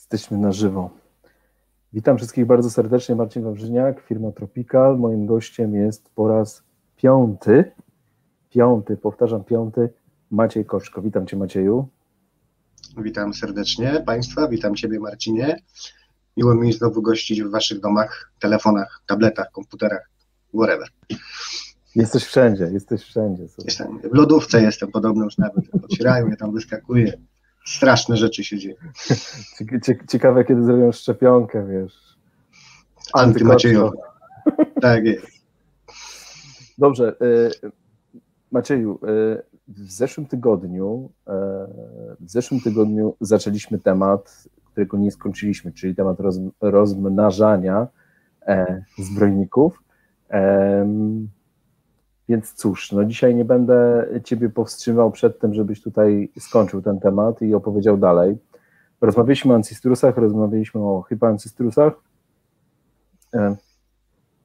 Jesteśmy na żywo. Witam wszystkich bardzo serdecznie, Marcin Wawrzyniak, firma Tropical. Moim gościem jest po raz piąty, Maciej Koczko. Witam Cię, Macieju. Witam serdecznie Państwa, witam Ciebie, Marcinie. Miło mi znowu gościć w Waszych domach, telefonach, tabletach, komputerach, whatever. Jesteś wszędzie. Jestem, w lodówce jestem podobno już nawet, otwierają, ja tam wyskakuję. Straszne rzeczy się dzieją. Ciekawe, kiedy zrobią szczepionkę, wiesz. Antymaciejowa. Tak jest. Dobrze. Macieju, w zeszłym tygodniu zaczęliśmy temat, którego nie skończyliśmy, czyli temat rozmnażania zbrojników. Więc cóż, no dzisiaj nie będę Ciebie powstrzymał przed tym, żebyś tutaj skończył ten temat i opowiedział dalej. Rozmawialiśmy o ancestrusach, rozmawialiśmy o hypoancestrusach.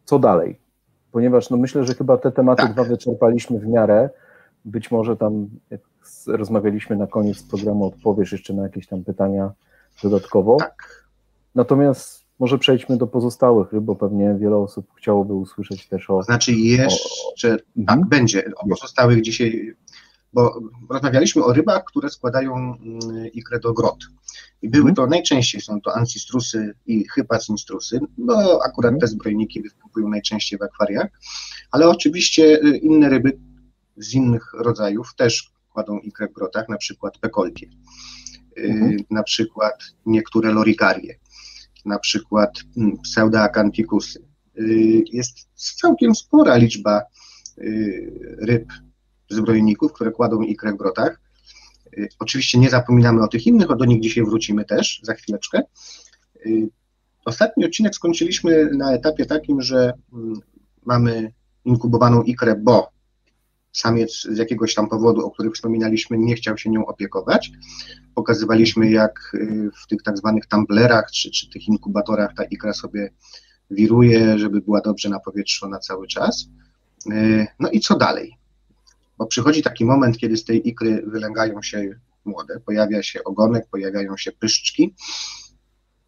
Co dalej? Ponieważ no myślę, że chyba te tematy dwa wyczerpaliśmy w miarę. Być może tam, jak rozmawialiśmy na koniec programu, odpowiesz jeszcze na jakieś tam pytania dodatkowo. Tak. Natomiast może przejdźmy do pozostałych ryb, bo pewnie wiele osób chciałoby usłyszeć też o... Znaczy jeszcze, będzie o pozostałych dzisiaj, bo rozmawialiśmy o rybach, które składają ikrę do grot. I były to najczęściej, są to ancistrusy i hypacinstrusy, bo akurat te zbrojniki występują najczęściej w akwariach, ale oczywiście inne ryby z innych rodzajów też kładą ikrę w grotach, na przykład pekolkie, na przykład niektóre lorikarie, na przykład pseudoacanthicusy. Jest całkiem spora liczba ryb, zbrojników, które kładą ikrę w grotach. Oczywiście nie zapominamy o tych innych, do nich dzisiaj wrócimy też za chwileczkę. Ostatni odcinek skończyliśmy na etapie takim, że mamy inkubowaną ikrę, bo samiec z jakiegoś tam powodu, o których wspominaliśmy, nie chciał się nią opiekować. Pokazywaliśmy, jak w tych tak zwanych tumblerach czy tych inkubatorach ta ikra sobie wiruje, żeby była dobrze napowietrzona cały czas. No i co dalej? Bo przychodzi taki moment, kiedy z tej ikry wylęgają się młode, pojawia się ogonek, pojawiają się pyszczki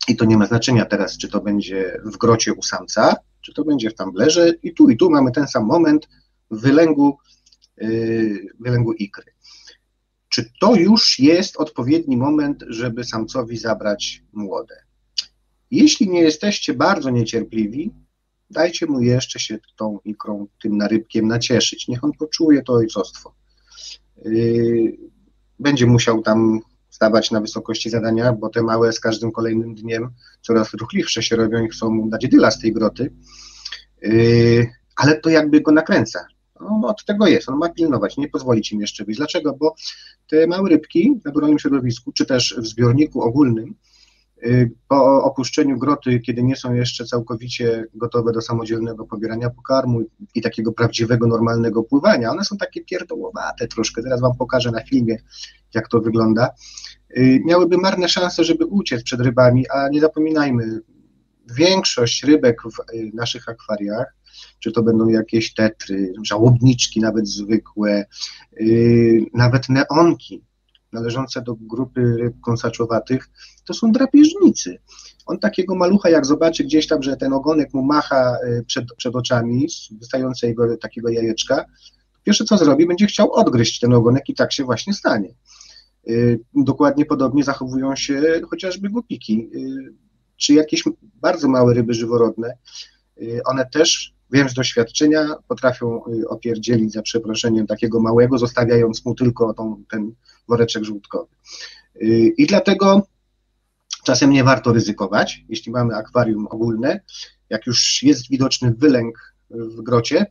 i to nie ma znaczenia teraz, czy to będzie w grocie u samca, czy to będzie w tumblerze i tu mamy ten sam moment wylęgu ikry. Czy to już jest odpowiedni moment, żeby samcowi zabrać młode? Jeśli nie jesteście bardzo niecierpliwi, dajcie mu jeszcze się tą ikrą, tym narybkiem nacieszyć. Niech on poczuje to ojcostwo. Będzie musiał tam stawać na wysokości zadania, bo te małe z każdym kolejnym dniem coraz ruchliwsze się robią i chcą mu dać dyla z tej groty, ale to jakby go nakręca. On od tego jest, on ma pilnować, nie pozwolić im jeszcze wyjść. Dlaczego? Bo te małe rybki w naturalnym środowisku, czy też w zbiorniku ogólnym, po opuszczeniu groty, kiedy nie są jeszcze całkowicie gotowe do samodzielnego pobierania pokarmu i takiego prawdziwego, normalnego pływania, one są takie pierdołowate troszkę, teraz Wam pokażę na filmie, jak to wygląda, miałyby marne szanse, żeby uciec przed rybami, a nie zapominajmy, większość rybek w naszych akwariach, czy to będą jakieś tetry, żałobniczki nawet zwykłe, nawet neonki, należące do grupy ryb kąsaczowatych, to są drapieżnicy. On takiego malucha, jak zobaczy gdzieś tam, że ten ogonek mu macha przed oczami, wystającego takiego jajeczka, pierwsze co zrobi, będzie chciał odgryźć ten ogonek i tak się właśnie stanie. Dokładnie podobnie zachowują się chociażby głupiki, czy jakieś bardzo małe ryby żyworodne. One też, wiem z doświadczenia, potrafią opierdzielić za przeproszeniem takiego małego, zostawiając mu tylko ten woreczek żółtkowy. I dlatego czasem nie warto ryzykować, jeśli mamy akwarium ogólne, jak już jest widoczny wylęk w grocie,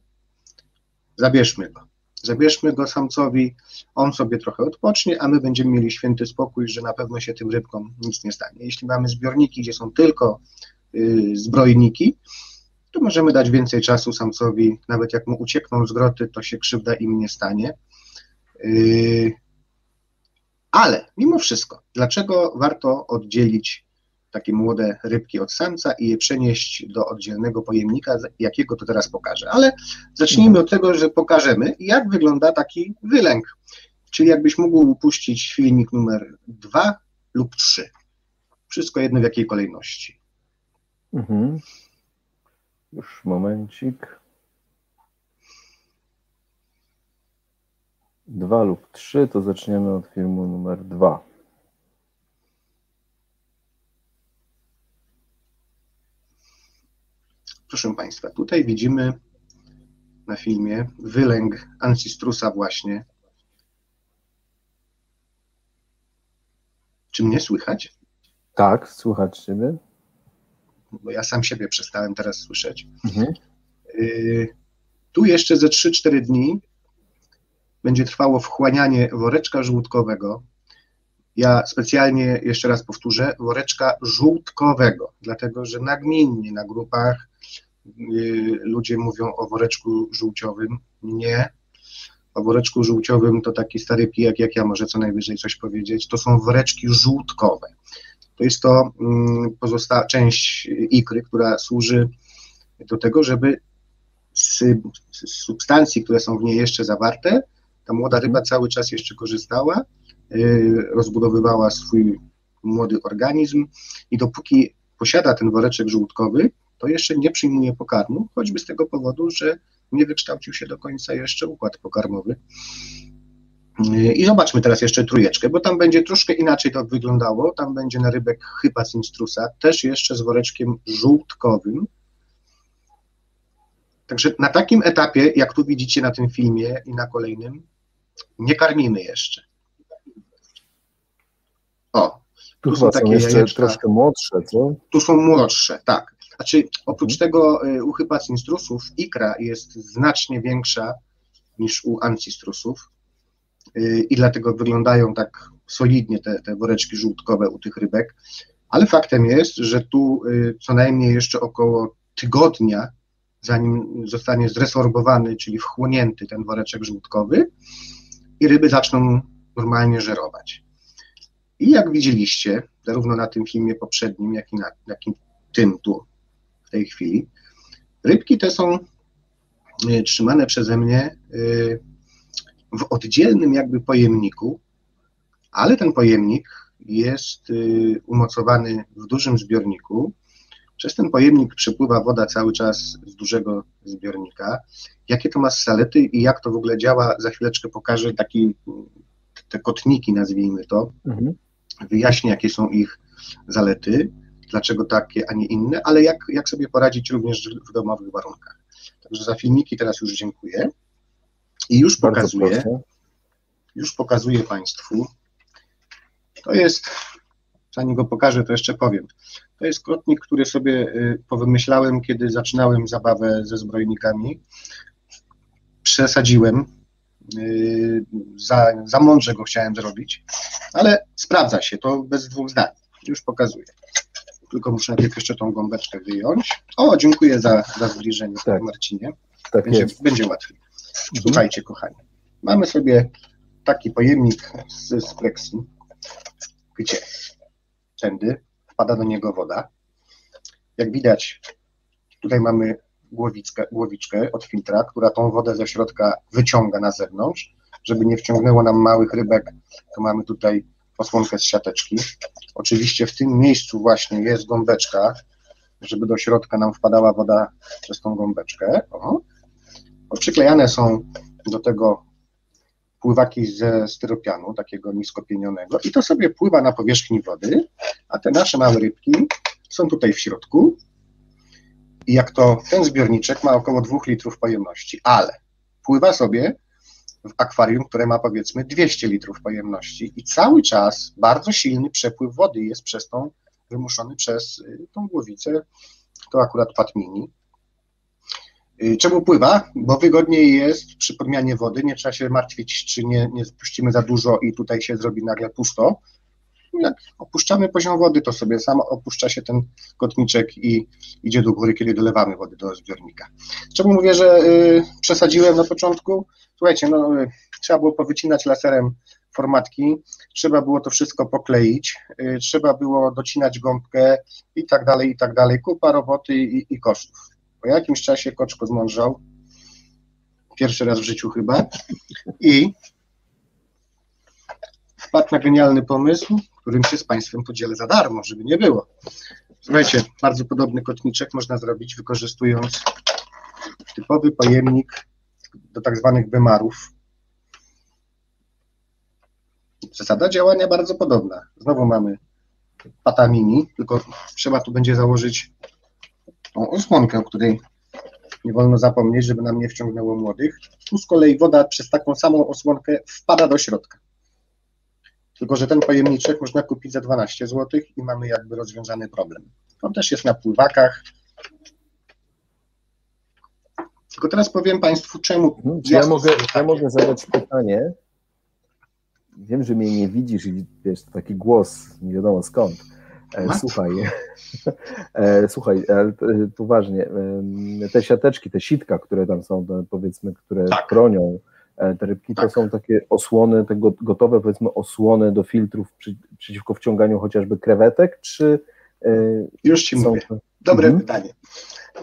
zabierzmy go samcowi, on sobie trochę odpocznie, a my będziemy mieli święty spokój, że na pewno się tym rybkom nic nie stanie. Jeśli mamy zbiorniki, gdzie są tylko zbrojniki, to możemy dać więcej czasu samcowi, nawet jak mu uciekną z groty, to się krzywda im nie stanie. Ale mimo wszystko, dlaczego warto oddzielić takie młode rybki od samca i je przenieść do oddzielnego pojemnika, jakiego to teraz pokażę. Ale zacznijmy od tego, że pokażemy, jak wygląda taki wylęk. Czyli jakbyś mógł puścić filmik numer 2 lub 3. Wszystko jedno w jakiej kolejności. Już momencik. 2 lub 3, to zaczniemy od filmu numer 2. Proszę Państwa, tutaj widzimy na filmie wylęg Ancistrusa właśnie. Czy mnie słychać? Tak, słychać Ciebie. Bo ja sam siebie przestałem teraz słyszeć. Tu jeszcze ze 3-4 dni będzie trwało wchłanianie woreczka żółtkowego. Ja specjalnie, jeszcze raz powtórzę, woreczka żółtkowego, dlatego że nagminnie na grupach ludzie mówią o woreczku żółciowym. Nie. O woreczku żółciowym to taki stary pijak jak ja może co najwyżej coś powiedzieć. To są woreczki żółtkowe. To jest to pozostała część ikry, która służy do tego, żeby z substancji, które są w niej jeszcze zawarte, ta młoda ryba cały czas jeszcze korzystała, rozbudowywała swój młody organizm i dopóki posiada ten woreczek żółtkowy, to jeszcze nie przyjmuje pokarmu, choćby z tego powodu, że nie wykształcił się do końca jeszcze układ pokarmowy. I zobaczmy teraz jeszcze trójeczkę, bo tam będzie troszkę inaczej to wyglądało. Tam będzie narybek Hypa cinstrusa, też jeszcze z woreczkiem żółtkowym. Także na takim etapie, jak tu widzicie na tym filmie i na kolejnym, nie jeszcze. O, tu są takie jeszcze jajeczka, troszkę młodsze, co? Tu są młodsze, tak. Znaczy, oprócz tego u Hypa cinstrusów ikra jest znacznie większa niż u Ancistrusów i dlatego wyglądają tak solidnie te woreczki żółtkowe u tych rybek, ale faktem jest, że tu co najmniej jeszcze około tygodnia, zanim zostanie zresorbowany, czyli wchłonięty ten woreczek żółtkowy i ryby zaczną normalnie żerować. I jak widzieliście, zarówno na tym filmie poprzednim, jak i tym tu w tej chwili, rybki te są trzymane przeze mnie w oddzielnym jakby pojemniku, ale ten pojemnik jest umocowany w dużym zbiorniku. Przez ten pojemnik przepływa woda cały czas z dużego zbiornika. Jakie to ma zalety i jak to w ogóle działa, za chwileczkę pokażę te kotniki, nazwijmy to. Wyjaśnię, jakie są ich zalety, dlaczego takie, a nie inne, ale jak sobie poradzić również w domowych warunkach. Także za filmiki teraz już dziękuję. I już pokazuję Państwu, to jest, zanim go pokażę, to jeszcze powiem, to jest kotnik, który sobie powymyślałem, kiedy zaczynałem zabawę ze zbrojnikami. Przesadziłem, za mądrze go chciałem zrobić, ale sprawdza się, to bez dwóch zdań. Już pokazuję. Tylko muszę najpierw jeszcze tą gąbeczkę wyjąć. O, dziękuję za zbliżenie, tak, Marcinie. Tak będzie łatwiej. Słuchajcie, kochani, mamy sobie taki pojemnik z pleksji, gdzie tędy wpada do niego woda. Jak widać, tutaj mamy głowiczkę od filtra, która tą wodę ze środka wyciąga na zewnątrz. Żeby nie wciągnęło nam małych rybek, to mamy tutaj osłonkę z siateczki. Oczywiście w tym miejscu właśnie jest gąbeczka, żeby do środka nam wpadała woda przez tą gąbeczkę. Przyklejane są do tego pływaki ze styropianu, takiego niskopienionego, i to sobie pływa na powierzchni wody, a te nasze małe rybki są tutaj w środku. I jak to ten zbiorniczek ma około 2 litrów pojemności, ale pływa sobie w akwarium, które ma powiedzmy 200 litrów pojemności i cały czas bardzo silny przepływ wody jest przez tą, wymuszony przez tą głowicę, to akurat Patmini. Czemu pływa? Bo wygodniej jest przy podmianie wody, nie trzeba się martwić, czy nie spuścimy za dużo i tutaj się zrobi nagle pusto. Jak opuszczamy poziom wody, to sobie sam opuszcza się ten kotniczek i idzie do góry, kiedy dolewamy wody do zbiornika. Czemu mówię, że przesadziłem na początku? Słuchajcie, trzeba było powycinać laserem formatki, trzeba było to wszystko pokleić, trzeba było docinać gąbkę i tak dalej, kupa roboty i kosztów. Po jakimś czasie Koczko zmądrzał, pierwszy raz w życiu chyba, i wpadł na genialny pomysł, którym się z Państwem podzielę za darmo, żeby nie było. Słuchajcie, bardzo podobny kotniczek można zrobić, wykorzystując typowy pojemnik do tak zwanych wymarów. Zasada działania bardzo podobna. Znowu mamy patamini, tylko trzeba tu będzie założyć tą osłonkę, o której nie wolno zapomnieć, żeby nam nie wciągnęło młodych. Tu z kolei woda przez taką samą osłonkę wpada do środka. Tylko że ten pojemniczek można kupić za 12 zł i mamy jakby rozwiązany problem. On też jest na pływakach. Tylko teraz powiem Państwu, czemu... Ja mogę zadać pytanie. Wiem, że mnie nie widzisz i wiesz, taki głos, nie wiadomo skąd. Słuchaj, poważnie, te siateczki, te sitka, które tam są, powiedzmy, które chronią te rybki, to są takie osłony, te gotowe, powiedzmy, osłony do filtrów przeciwko wciąganiu chociażby krewetek, czy... Już Ci mówię. Dobre pytanie.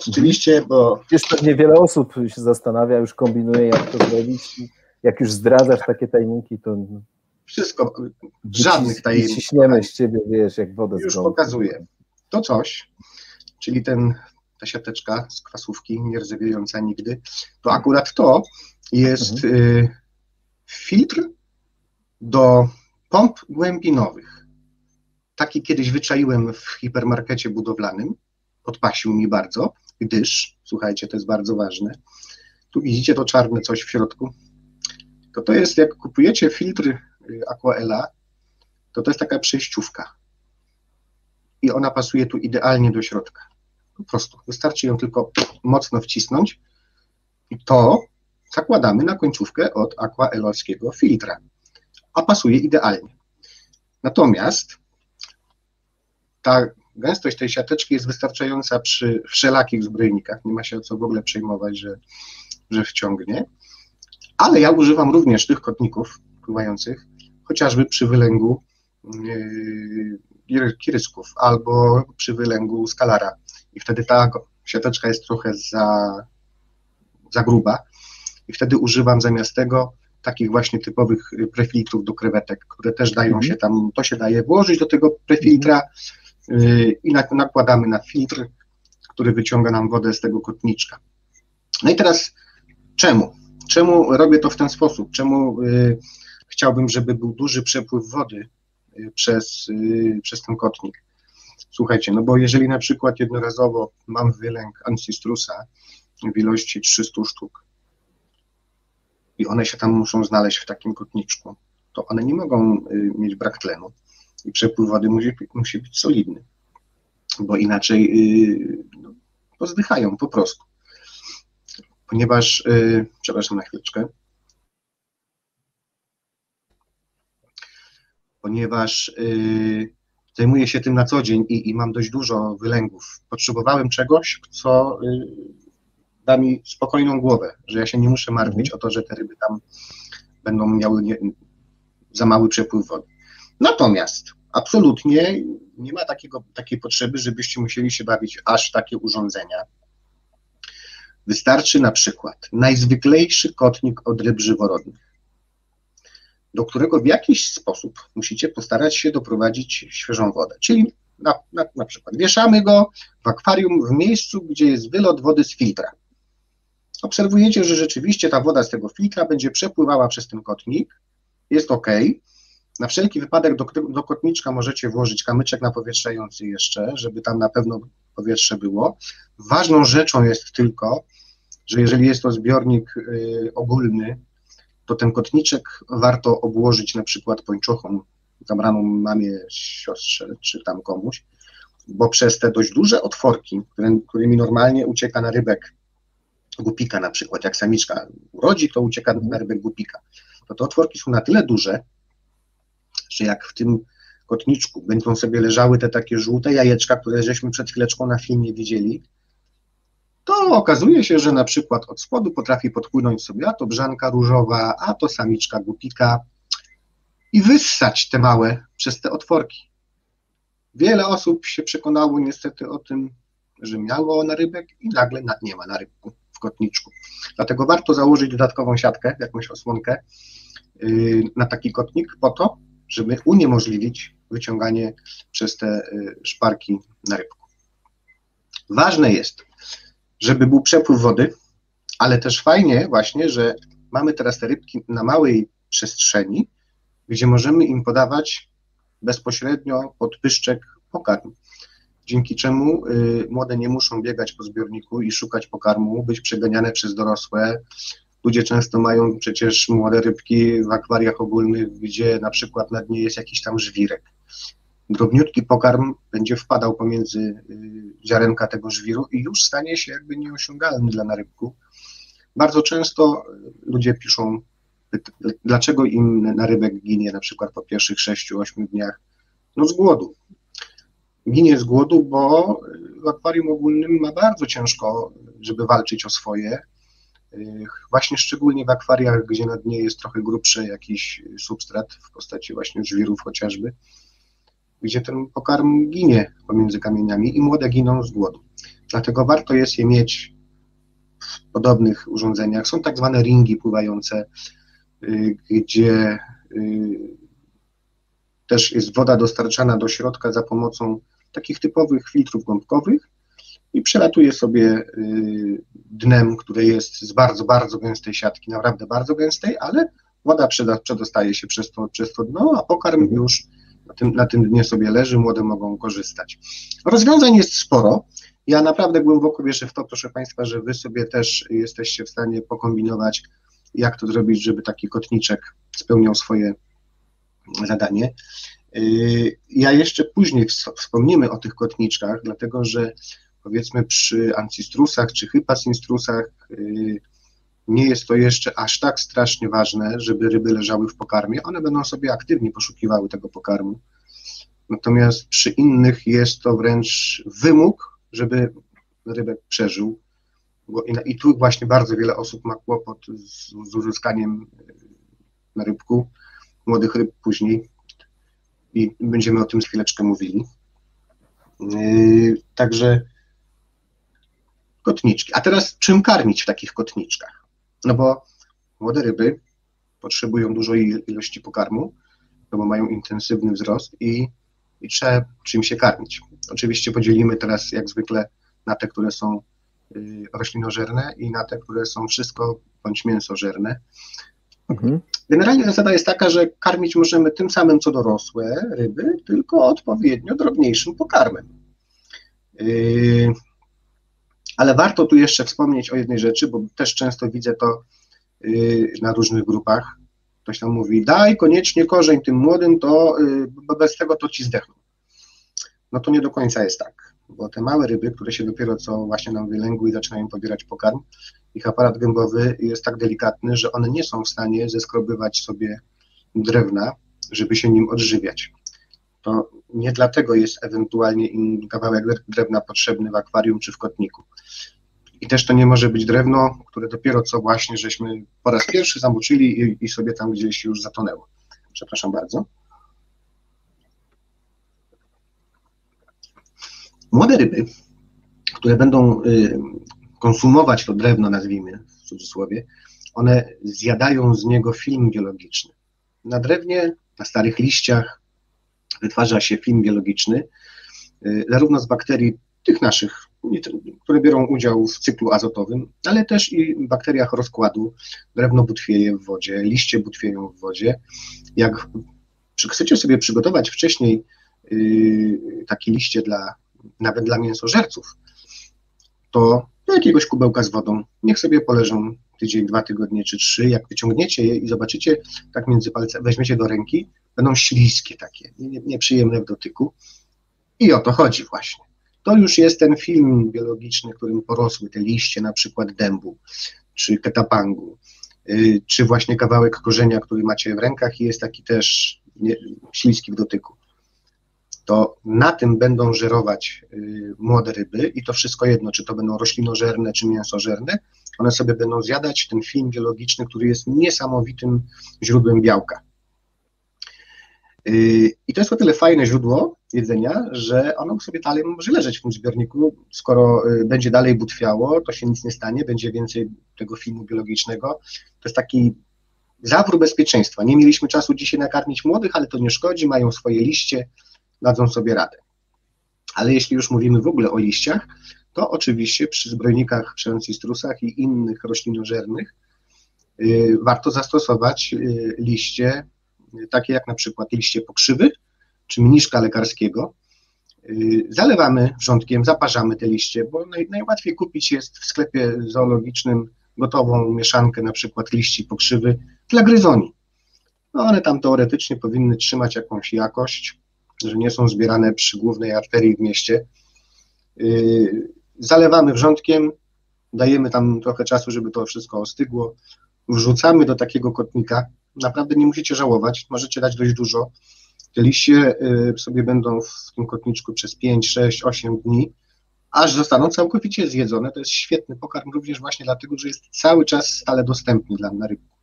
Rzeczywiście, bo... Wiesz, pewnie wiele osób się zastanawia, już kombinuje, jak to zrobić. Jak już zdradzasz takie tajniki, to... Wszystko, żadnych tajemnic. Ciśniemy z Ciebie, wiesz, jak wodę z Już gołąb. pokazuję. To coś, czyli ta siateczka z kwasówki, nierdzewiejąca nigdy, to akurat to jest filtr do pomp głębinowych. Taki kiedyś wyczaiłem w hipermarkecie budowlanym, podpasił mi bardzo, gdyż, słuchajcie, to jest bardzo ważne, tu widzicie to czarne coś w środku, to jest, jak kupujecie filtr Aquaela, to jest taka przejściówka i ona pasuje tu idealnie do środka. Po prostu, wystarczy ją tylko mocno wcisnąć i to zakładamy na końcówkę od aquaelowskiego filtra, a pasuje idealnie. Natomiast ta gęstość tej siateczki jest wystarczająca przy wszelakich zbrojnikach, nie ma się o co w ogóle przejmować, że wciągnie, ale ja używam również tych kotników pływających, chociażby przy wylęgu kirysków albo przy wylęgu skalara i wtedy ta siateczka jest trochę za gruba i wtedy używam zamiast tego takich właśnie typowych prefiltrów do krewetek, które też dają się tam, to się daje włożyć do tego prefiltra i nakładamy na filtr, który wyciąga nam wodę z tego kotniczka. No i teraz czemu? Czemu robię to w ten sposób? Czemu chciałbym, żeby był duży przepływ wody przez ten kotnik? Słuchajcie, no bo jeżeli na przykład jednorazowo mam wylęk ancistrusa w ilości 300 sztuk i one się tam muszą znaleźć w takim kotniczku, to one nie mogą mieć brak tlenu i przepływ wody musi być solidny, bo inaczej pozdychają po prostu. Ponieważ, przepraszam na chwileczkę, ponieważ zajmuję się tym na co dzień i mam dość dużo wylęgów. Potrzebowałem czegoś, co da mi spokojną głowę, że ja się nie muszę martwić o to, że te ryby tam będą miały za mały przepływ wody. Natomiast absolutnie nie ma takiej potrzeby, żebyście musieli się bawić aż takie urządzenia. Wystarczy na przykład najzwyklejszy kotnik od ryb żyworodnych, do którego w jakiś sposób musicie postarać się doprowadzić świeżą wodę. Czyli na przykład wieszamy go w akwarium w miejscu, gdzie jest wylot wody z filtra. Obserwujecie, że rzeczywiście ta woda z tego filtra będzie przepływała przez ten kotnik, jest ok. Na wszelki wypadek do kotniczka możecie włożyć kamyczek napowietrzający jeszcze, żeby tam na pewno powietrze było. Ważną rzeczą jest tylko, że jeżeli jest to zbiornik ogólny, to ten kotniczek warto obłożyć na przykład pończochą zabraną mamie, siostrze czy tam komuś, bo przez te dość duże otworki, którymi normalnie ucieka na rybek głupika na przykład, jak samiczka urodzi, to ucieka na rybek głupika, to te otworki są na tyle duże, że jak w tym kotniczku będą sobie leżały te takie żółte jajeczka, które żeśmy przed chwileczką na filmie widzieli, to okazuje się, że na przykład od spodu potrafi podpłynąć sobie a to brzanka różowa, a to samiczka głupika i wyssać te małe przez te otworki. Wiele osób się przekonało niestety o tym, że miało na rybek i nagle nie ma na rybku w kotniczku. Dlatego warto założyć dodatkową siatkę, jakąś osłonkę na taki kotnik po to, żeby uniemożliwić wyciąganie przez te szparki na rybku. Ważne jest, żeby był przepływ wody, ale też fajnie właśnie, że mamy teraz te rybki na małej przestrzeni, gdzie możemy im podawać bezpośrednio pod pyszczek pokarm, dzięki czemu młode nie muszą biegać po zbiorniku i szukać pokarmu, być przeganiane przez dorosłe. Ludzie często mają przecież młode rybki w akwariach ogólnych, gdzie na przykład na dnie jest jakiś tam żwirek. Drobniutki pokarm będzie wpadał pomiędzy ziarenka tego żwiru i już stanie się jakby nieosiągalny dla narybku. Bardzo często ludzie piszą, dlaczego im narybek ginie na przykład po pierwszych 6-8 dniach. No z głodu. Ginie z głodu, bo w akwarium ogólnym ma bardzo ciężko, żeby walczyć o swoje. Właśnie szczególnie w akwariach, gdzie na dnie jest trochę grubszy jakiś substrat w postaci właśnie żwirów chociażby, gdzie ten pokarm ginie pomiędzy kamieniami i młode giną z głodu. Dlatego warto jest je mieć w podobnych urządzeniach. Są tak zwane ringi pływające, gdzie też jest woda dostarczana do środka za pomocą takich typowych filtrów gąbkowych i przelatuje sobie dnem, które jest z bardzo, bardzo gęstej siatki, naprawdę bardzo gęstej, ale woda przedostaje się przez to dno, a pokarm już na tym dnie sobie leży, młode mogą korzystać. Rozwiązań jest sporo. Ja naprawdę głęboko wierzę w to, proszę Państwa, że Wy sobie też jesteście w stanie pokombinować, jak to zrobić, żeby taki kotniczek spełniał swoje zadanie. Ja jeszcze później wspomnimy o tych kotniczkach, dlatego że powiedzmy przy ancistrusach czy hypasinstrusach nie jest to jeszcze aż tak strasznie ważne, żeby ryby leżały w pokarmie. One będą sobie aktywnie poszukiwały tego pokarmu. Natomiast przy innych jest to wręcz wymóg, żeby rybek przeżył. I tu właśnie bardzo wiele osób ma kłopot z uzyskaniem na rybku, młodych ryb później. I będziemy o tym z chwileczkę mówili. Także kotniczki. A teraz czym karmić w takich kotniczkach? No bo młode ryby potrzebują dużej ilości pokarmu, no bo mają intensywny wzrost i trzeba czym się karmić. Oczywiście podzielimy teraz jak zwykle na te, które są roślinożerne i na te, które są wszystko bądź mięsożerne. Generalnie zasada jest taka, że karmić możemy tym samym co dorosłe ryby, tylko odpowiednio drobniejszym pokarmem. Ale warto tu jeszcze wspomnieć o jednej rzeczy, bo też często widzę to na różnych grupach. Ktoś tam mówi, daj koniecznie korzeń tym młodym, to bo bez tego to ci zdechną. No to nie do końca jest tak, bo te małe ryby, które się dopiero co właśnie nam wylęgły i zaczynają pobierać pokarm, ich aparat gębowy jest tak delikatny, że one nie są w stanie zeskrobywać sobie drewna, żeby się nim odżywiać. To nie dlatego jest ewentualnie im kawałek drewna potrzebny w akwarium czy w kotniku. I też to nie może być drewno, które dopiero co właśnie żeśmy po raz pierwszy zamoczyli i sobie tam gdzieś już zatonęło. Przepraszam bardzo. Młode ryby, które będą konsumować to drewno, nazwijmy w cudzysłowie, one zjadają z niego film biologiczny. Na drewnie, na starych liściach wytwarza się film biologiczny, zarówno z bakterii tych naszych, które biorą udział w cyklu azotowym, ale też i w bakteriach rozkładu. Drewno butwieje w wodzie, liście butwieją w wodzie. Jak chcecie sobie przygotować wcześniej takie liście nawet dla mięsożerców, to do jakiegoś kubełka z wodą, niech sobie poleżą tydzień, 2 tygodnie czy 3, jak wyciągniecie je i zobaczycie, tak między palcami, weźmiecie do ręki, będą śliskie takie, nieprzyjemne w dotyku i o to chodzi właśnie. To już jest ten film biologiczny, którym porosły te liście, na przykład dębu, czy ketapangu, czy właśnie kawałek korzenia, który macie w rękach i jest taki też śliski w dotyku. To na tym będą żerować młode ryby i to wszystko jedno, czy to będą roślinożerne, czy mięsożerne, one sobie będą zjadać ten film biologiczny, który jest niesamowitym źródłem białka. I to jest o tyle fajne źródło jedzenia, że ono sobie dalej może leżeć w tym zbiorniku. Skoro będzie dalej butwiało, to się nic nie stanie, będzie więcej tego filmu biologicznego. To jest taki zawór bezpieczeństwa. Nie mieliśmy czasu dzisiaj nakarmić młodych, ale to nie szkodzi, mają swoje liście, dadzą sobie radę. Ale jeśli już mówimy w ogóle o liściach, to oczywiście przy zbrojnikach, przy ancistrusach i innych roślinożernych warto zastosować liście takie jak na przykład liście pokrzywy czy mniszka lekarskiego. Zalewamy wrzątkiem, zaparzamy te liście, bo najłatwiej kupić jest w sklepie zoologicznym gotową mieszankę na przykład liści pokrzywy dla gryzoni. No one tam teoretycznie powinny trzymać jakąś jakość, że nie są zbierane przy głównej arterii w mieście. Zalewamy wrzątkiem, dajemy tam trochę czasu, żeby to wszystko ostygło, wrzucamy do takiego kotnika, naprawdę nie musicie żałować, możecie dać dość dużo. Te liście sobie będą w tym kotniczku przez 5, 6, 8 dni, aż zostaną całkowicie zjedzone. To jest świetny pokarm również właśnie dlatego, że jest cały czas stale dostępny na rybku.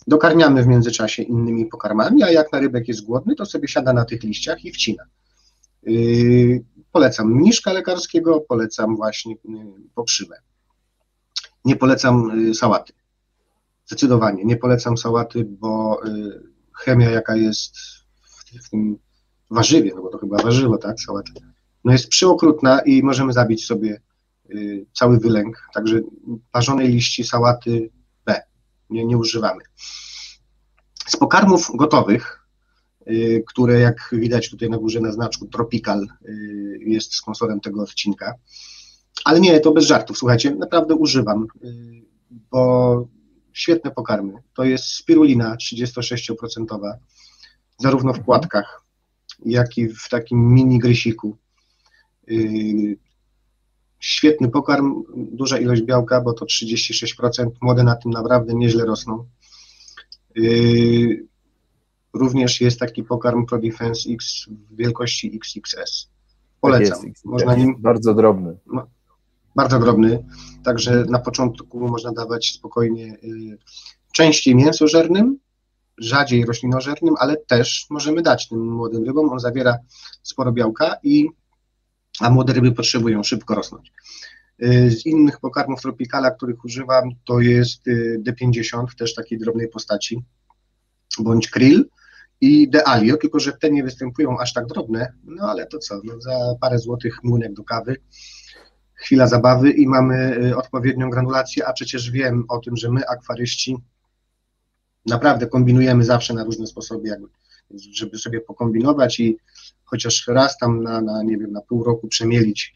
Dokarmiamy w międzyczasie innymi pokarmami, a jak na rybek jest głodny, to sobie siada na tych liściach i wcina. Polecam mniszka lekarskiego, polecam właśnie pokrzywę. Nie polecam sałaty. Zdecydowanie nie polecam sałaty, bo chemia, jaka jest w tym warzywie, no bo to chyba warzywo, tak, sałata, no jest przeokrutna i możemy zabić sobie cały wylęk, także parzonej liści sałaty B, nie używamy. Z pokarmów gotowych, które jak widać tutaj na górze na znaczku Tropical jest sponsorem tego odcinka, ale nie, to bez żartów, słuchajcie, naprawdę używam, bo świetne pokarmy, to jest spirulina 36%, zarówno w płatkach, jak i w takim mini grysiku. Świetny pokarm, duża ilość białka, bo to 36%, młode na tym naprawdę nieźle rosną. Również jest taki pokarm ProDefense X w wielkości XXS. Polecam. Tak jest, można nim, bardzo drobny. Bardzo drobny, także na początku można dawać spokojnie częściej mięsożernym, rzadziej roślinożernym, ale też możemy dać tym młodym rybom. On zawiera sporo białka, a młode ryby potrzebują szybko rosnąć. Z innych pokarmów Tropicala, których używam, to jest D50, też takiej drobnej postaci, bądź krill i De Alio, tylko że te nie występują aż tak drobne, no ale to co, no za parę złotych młynek do kawy, chwila zabawy i mamy odpowiednią granulację, a przecież wiem o tym, że my akwaryści naprawdę kombinujemy zawsze na różne sposoby, żeby sobie pokombinować i chociaż raz tam nie wiem, na pół roku przemielić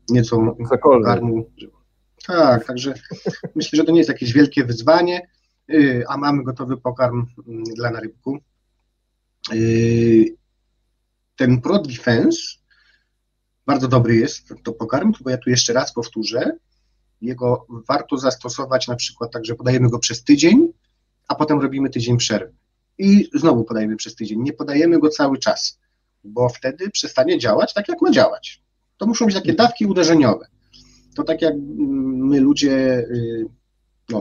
nieco pokarmu. Tak, także myślę, że to nie jest jakieś wielkie wyzwanie, a mamy gotowy pokarm dla narybku. Ten ProDefense bardzo dobry jest to pokarm, bo ja tu jeszcze raz powtórzę, jego warto zastosować na przykład tak, że podajemy go przez tydzień, a potem robimy tydzień przerwy i znowu podajemy przez tydzień. Nie podajemy go cały czas, bo wtedy przestanie działać tak, jak ma działać. To muszą być takie dawki uderzeniowe. To tak jak my ludzie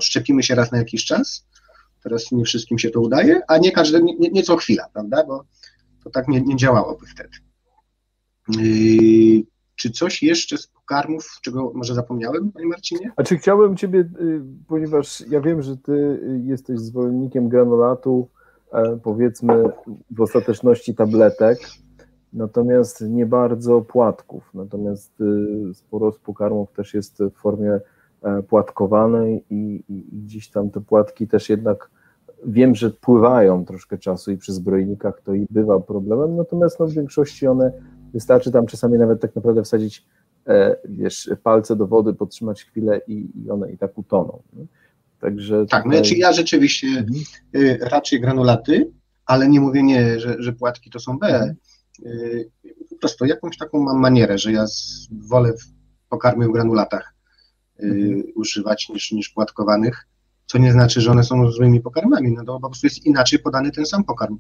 szczepimy się raz na jakiś czas, teraz nie wszystkim się to udaje, a nie co chwila, prawda, bo to tak nie działałoby wtedy. Czy coś jeszcze z pokarmów, czego może zapomniałem, panie Marcinie? A czy chciałbym ciebie, ponieważ ja wiem, że ty jesteś zwolennikiem granulatu, powiedzmy w ostateczności tabletek, natomiast nie bardzo płatków, natomiast sporo z pokarmów też jest w formie płatkowanej i gdzieś tam te płatki też jednak wiem, że pływają troszkę czasu i przy zbrojnikach to i bywa problemem, natomiast w większości one wystarczy tam czasami nawet tak naprawdę wsadzić palce do wody, podtrzymać chwilę i one i tak utoną. Nie? Także tak, tutaj... ja rzeczywiście raczej granulaty, ale nie mówię nie, że płatki to są B. Po prostu jakąś taką mam manierę, że ja wolę pokarmy w granulatach używać niż płatkowanych, co nie znaczy, że one są złymi pokarmami, no to po prostu jest inaczej podany ten sam pokarm.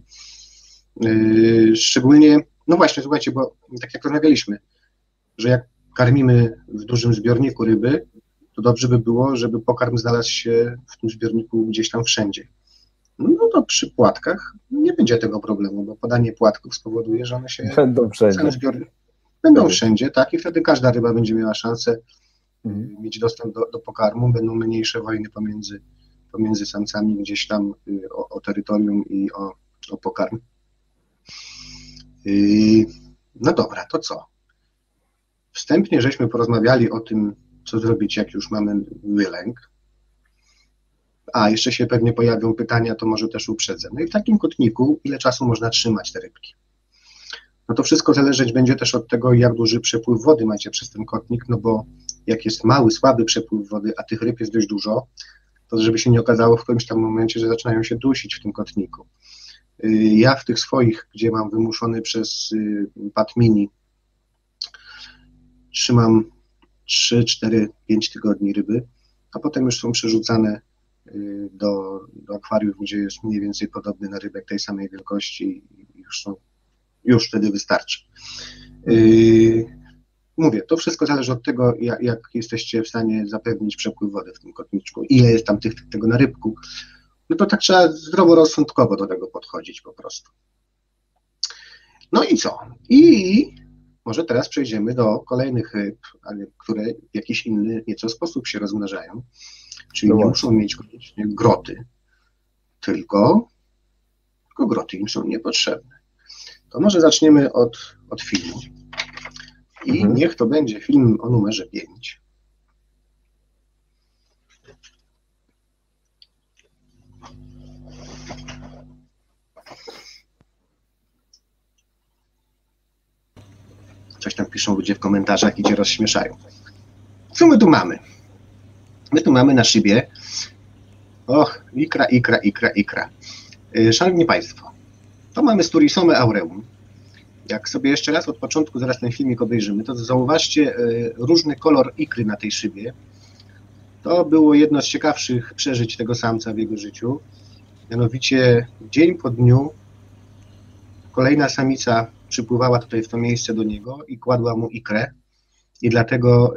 Szczególnie, no właśnie, słuchajcie, bo tak jak rozmawialiśmy, że jak karmimy w dużym zbiorniku ryby, to dobrze by było, żeby pokarm znalazł się w tym zbiorniku gdzieś tam wszędzie. No to przy płatkach nie będzie tego problemu, bo podanie płatków spowoduje, że one się będą wszędzie. Będą wszędzie, tak, i wtedy każda ryba będzie miała szansę mieć dostęp do pokarmu, będą mniejsze wojny pomiędzy pomiędzy samcami gdzieś tam o terytorium i o pokarm. No dobra, to co? Wstępnie żeśmy porozmawiali o tym, co zrobić, jak już mamy wylęk. A, jeszcze się pewnie pojawią pytania, to może też uprzedzę. No i w takim kotniku ile czasu można trzymać te rybki? No to wszystko zależeć będzie też od tego, jak duży przepływ wody macie przez ten kotnik, no bo jak jest mały, słaby przepływ wody, a tych ryb jest dość dużo, to żeby się nie okazało w którymś tam momencie, że zaczynają się dusić w tym kotniku. Ja w tych swoich, gdzie mam wymuszony przez pad mini, trzymam 3, 4, 5 tygodni ryby, a potem już są przerzucane do akwariów, gdzie jest mniej więcej podobny na rybek tej samej wielkości i już wtedy wystarczy. Mówię, to wszystko zależy od tego, jak jesteście w stanie zapewnić przepływ wody w tym kotniczku, ile jest tam tego na rybku. No to tak trzeba zdroworozsądkowo do tego podchodzić po prostu. No i co? I może teraz przejdziemy do kolejnych ryb, które w jakiś inny nieco sposób się rozmnażają. Czyli nie muszą mieć koniecznie groty, tylko groty im są niepotrzebne. To może zaczniemy od filmu. I niech to będzie film o numerze 5. Coś tam piszą ludzie w komentarzach i cię rozśmieszają. Co my tu mamy? My tu mamy na szybie, ikra. Szanowni Państwo, to mamy Sturisomę aureum. Jak sobie jeszcze raz od początku, zaraz ten filmik obejrzymy, to zauważcie różny kolor ikry na tej szybie. To było jedno z ciekawszych przeżyć tego samca w jego życiu. Mianowicie dzień po dniu kolejna samica przypływała tutaj w to miejsce do niego i kładła mu ikrę. I dlatego,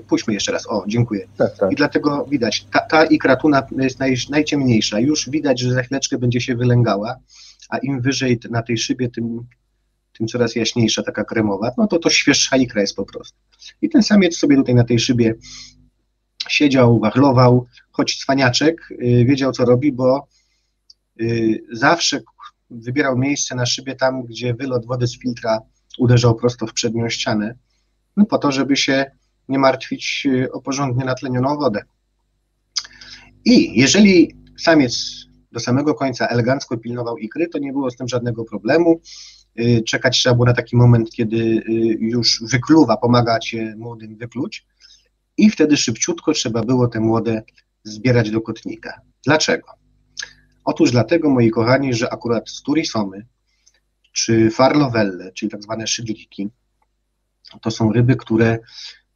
puśćmy jeszcze raz, dziękuję. Tak. I dlatego widać, ta ikra tu jest najciemniejsza. Już widać, że za chwileczkę będzie się wylęgała, a im wyżej na tej szybie, tym coraz jaśniejsza, taka kremowa, no to świeższa ikra jest po prostu. I ten samiec sobie tutaj na tej szybie siedział, wachlował, choć cwaniaczek, wiedział co robi, bo zawsze wybierał miejsce na szybie tam, gdzie wylot wody z filtra uderzał prosto w przednią ścianę, no po to, żeby się nie martwić o porządnie natlenioną wodę. I jeżeli samiec do samego końca elegancko pilnował ikry, to nie było z tym żadnego problemu. Czekać trzeba było na taki moment, kiedy już wykluwa, pomagacie młodym wykluć i wtedy szybciutko trzeba było te młode zbierać do kotnika. Dlaczego? Otóż dlatego, moi kochani, że akurat sturisomy czy farlowelle, czyli tak zwane szygliki, to są ryby, które,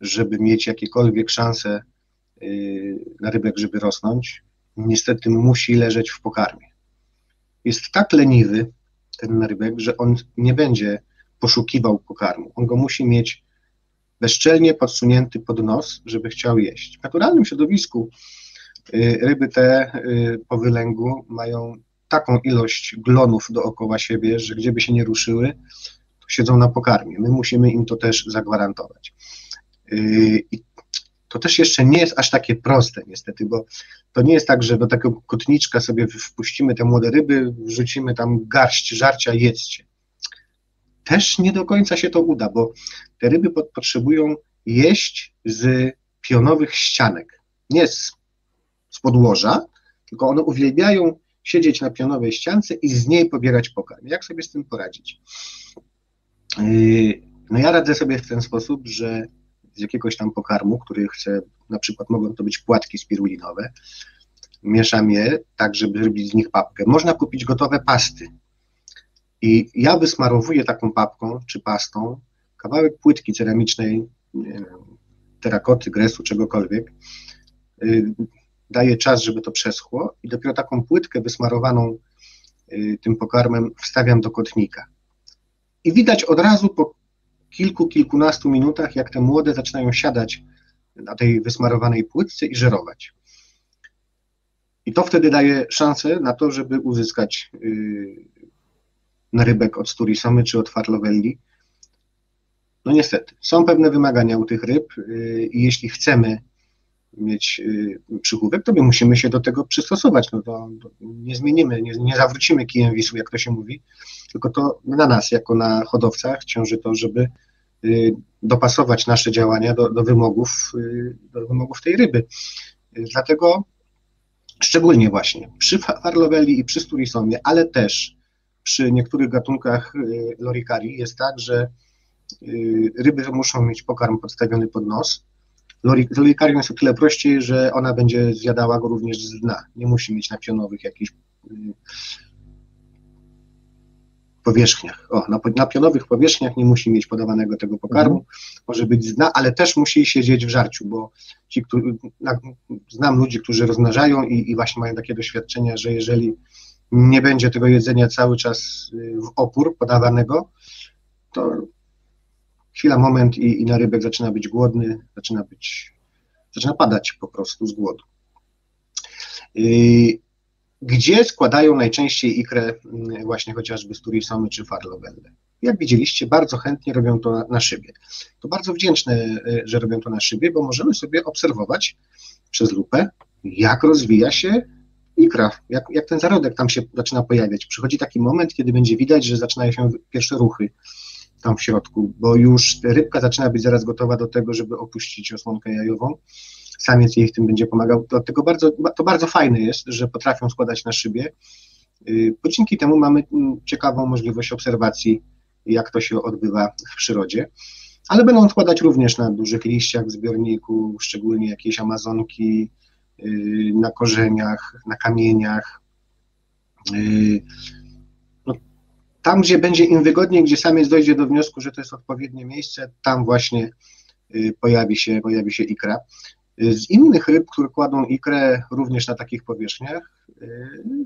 żeby mieć jakiekolwiek szanse na rybek, żeby rosnąć, niestety musi leżeć w pokarmie. Jest tak leniwy ten rybek, że on nie będzie poszukiwał pokarmu. On go musi mieć bezczelnie podsunięty pod nos, żeby chciał jeść. W naturalnym środowisku ryby te po wylęgu mają taką ilość glonów dookoła siebie, że gdzie by się nie ruszyły, to siedzą na pokarmie. My musimy im to też zagwarantować. I to też jeszcze nie jest aż takie proste niestety, bo to nie jest tak, że do takiego kotniczka sobie wpuścimy te młode ryby, wrzucimy tam garść żarcia, jedzcie. Też nie do końca się to uda, bo te ryby potrzebują jeść z pionowych ścianek, nie z podłoża, tylko one uwielbiają siedzieć na pionowej ściance i z niej pobierać pokarm. Jak sobie z tym poradzić? No ja radzę sobie w ten sposób, że z jakiegoś tam pokarmu, który chcę, na przykład mogą to być płatki spirulinowe, mieszam je tak, żeby zrobić z nich papkę. Można kupić gotowe pasty i ja wysmarowuję taką papką czy pastą kawałek płytki ceramicznej, terakoty, gresu, czegokolwiek, daję czas, żeby to przeschło i dopiero taką płytkę wysmarowaną tym pokarmem wstawiam do kotnika. I widać od razu po kilkunastu minutach, jak te młode zaczynają siadać na tej wysmarowanej płytce i żerować. I to wtedy daje szansę na to, żeby uzyskać narybek od sturisomy czy od farlovelli. No niestety, są pewne wymagania u tych ryb i jeśli chcemy mieć przychówek, to my musimy się do tego przystosować. No to nie zmienimy, nie zawrócimy kijem Wisły, jak to się mówi, tylko to na nas, jako na hodowcach, ciąży to, żeby dopasować nasze działania do wymogów tej ryby. Dlatego szczególnie właśnie przy Farlovelli i przy Sturisomie, ale też przy niektórych gatunkach Loricarii jest tak, że ryby muszą mieć pokarm podstawiony pod nos. Z Loricarią jest o tyle prościej, że ona będzie zjadała go również z dna. Nie musi mieć na pionowych jakichś powierzchniach. Na pionowych powierzchniach nie musi mieć podawanego tego pokarmu, może być z dna, ale też musi siedzieć w żarciu, bo znam ludzi, którzy rozmnażają i właśnie mają takie doświadczenia, że jeżeli nie będzie tego jedzenia cały czas w opór podawanego, to chwila, moment i na rybek zaczyna być głodny, zaczyna padać po prostu z głodu. Gdzie składają najczęściej ikrę właśnie chociażby Sturisomy czy Farlovelle? Jak widzieliście, bardzo chętnie robią to na szybie. To bardzo wdzięczne, że robią to na szybie, bo możemy sobie obserwować przez lupę, jak rozwija się ikra, jak ten zarodek tam się zaczyna pojawiać. Przychodzi taki moment, kiedy będzie widać, że zaczynają się pierwsze ruchy tam w środku, bo już rybka zaczyna być zaraz gotowa do tego, żeby opuścić osłonkę jajową. Samiec jej w tym będzie pomagał. Dlatego to bardzo fajne jest, że potrafią składać na szybie, bo dzięki temu mamy ciekawą możliwość obserwacji, jak to się odbywa w przyrodzie, ale będą składać również na dużych liściach w zbiorniku, szczególnie jakieś amazonki, na korzeniach, na kamieniach. No, tam, gdzie będzie im wygodniej, gdzie samiec dojdzie do wniosku, że to jest odpowiednie miejsce, tam właśnie pojawi się ikra. Z innych ryb, które kładą ikrę również na takich powierzchniach,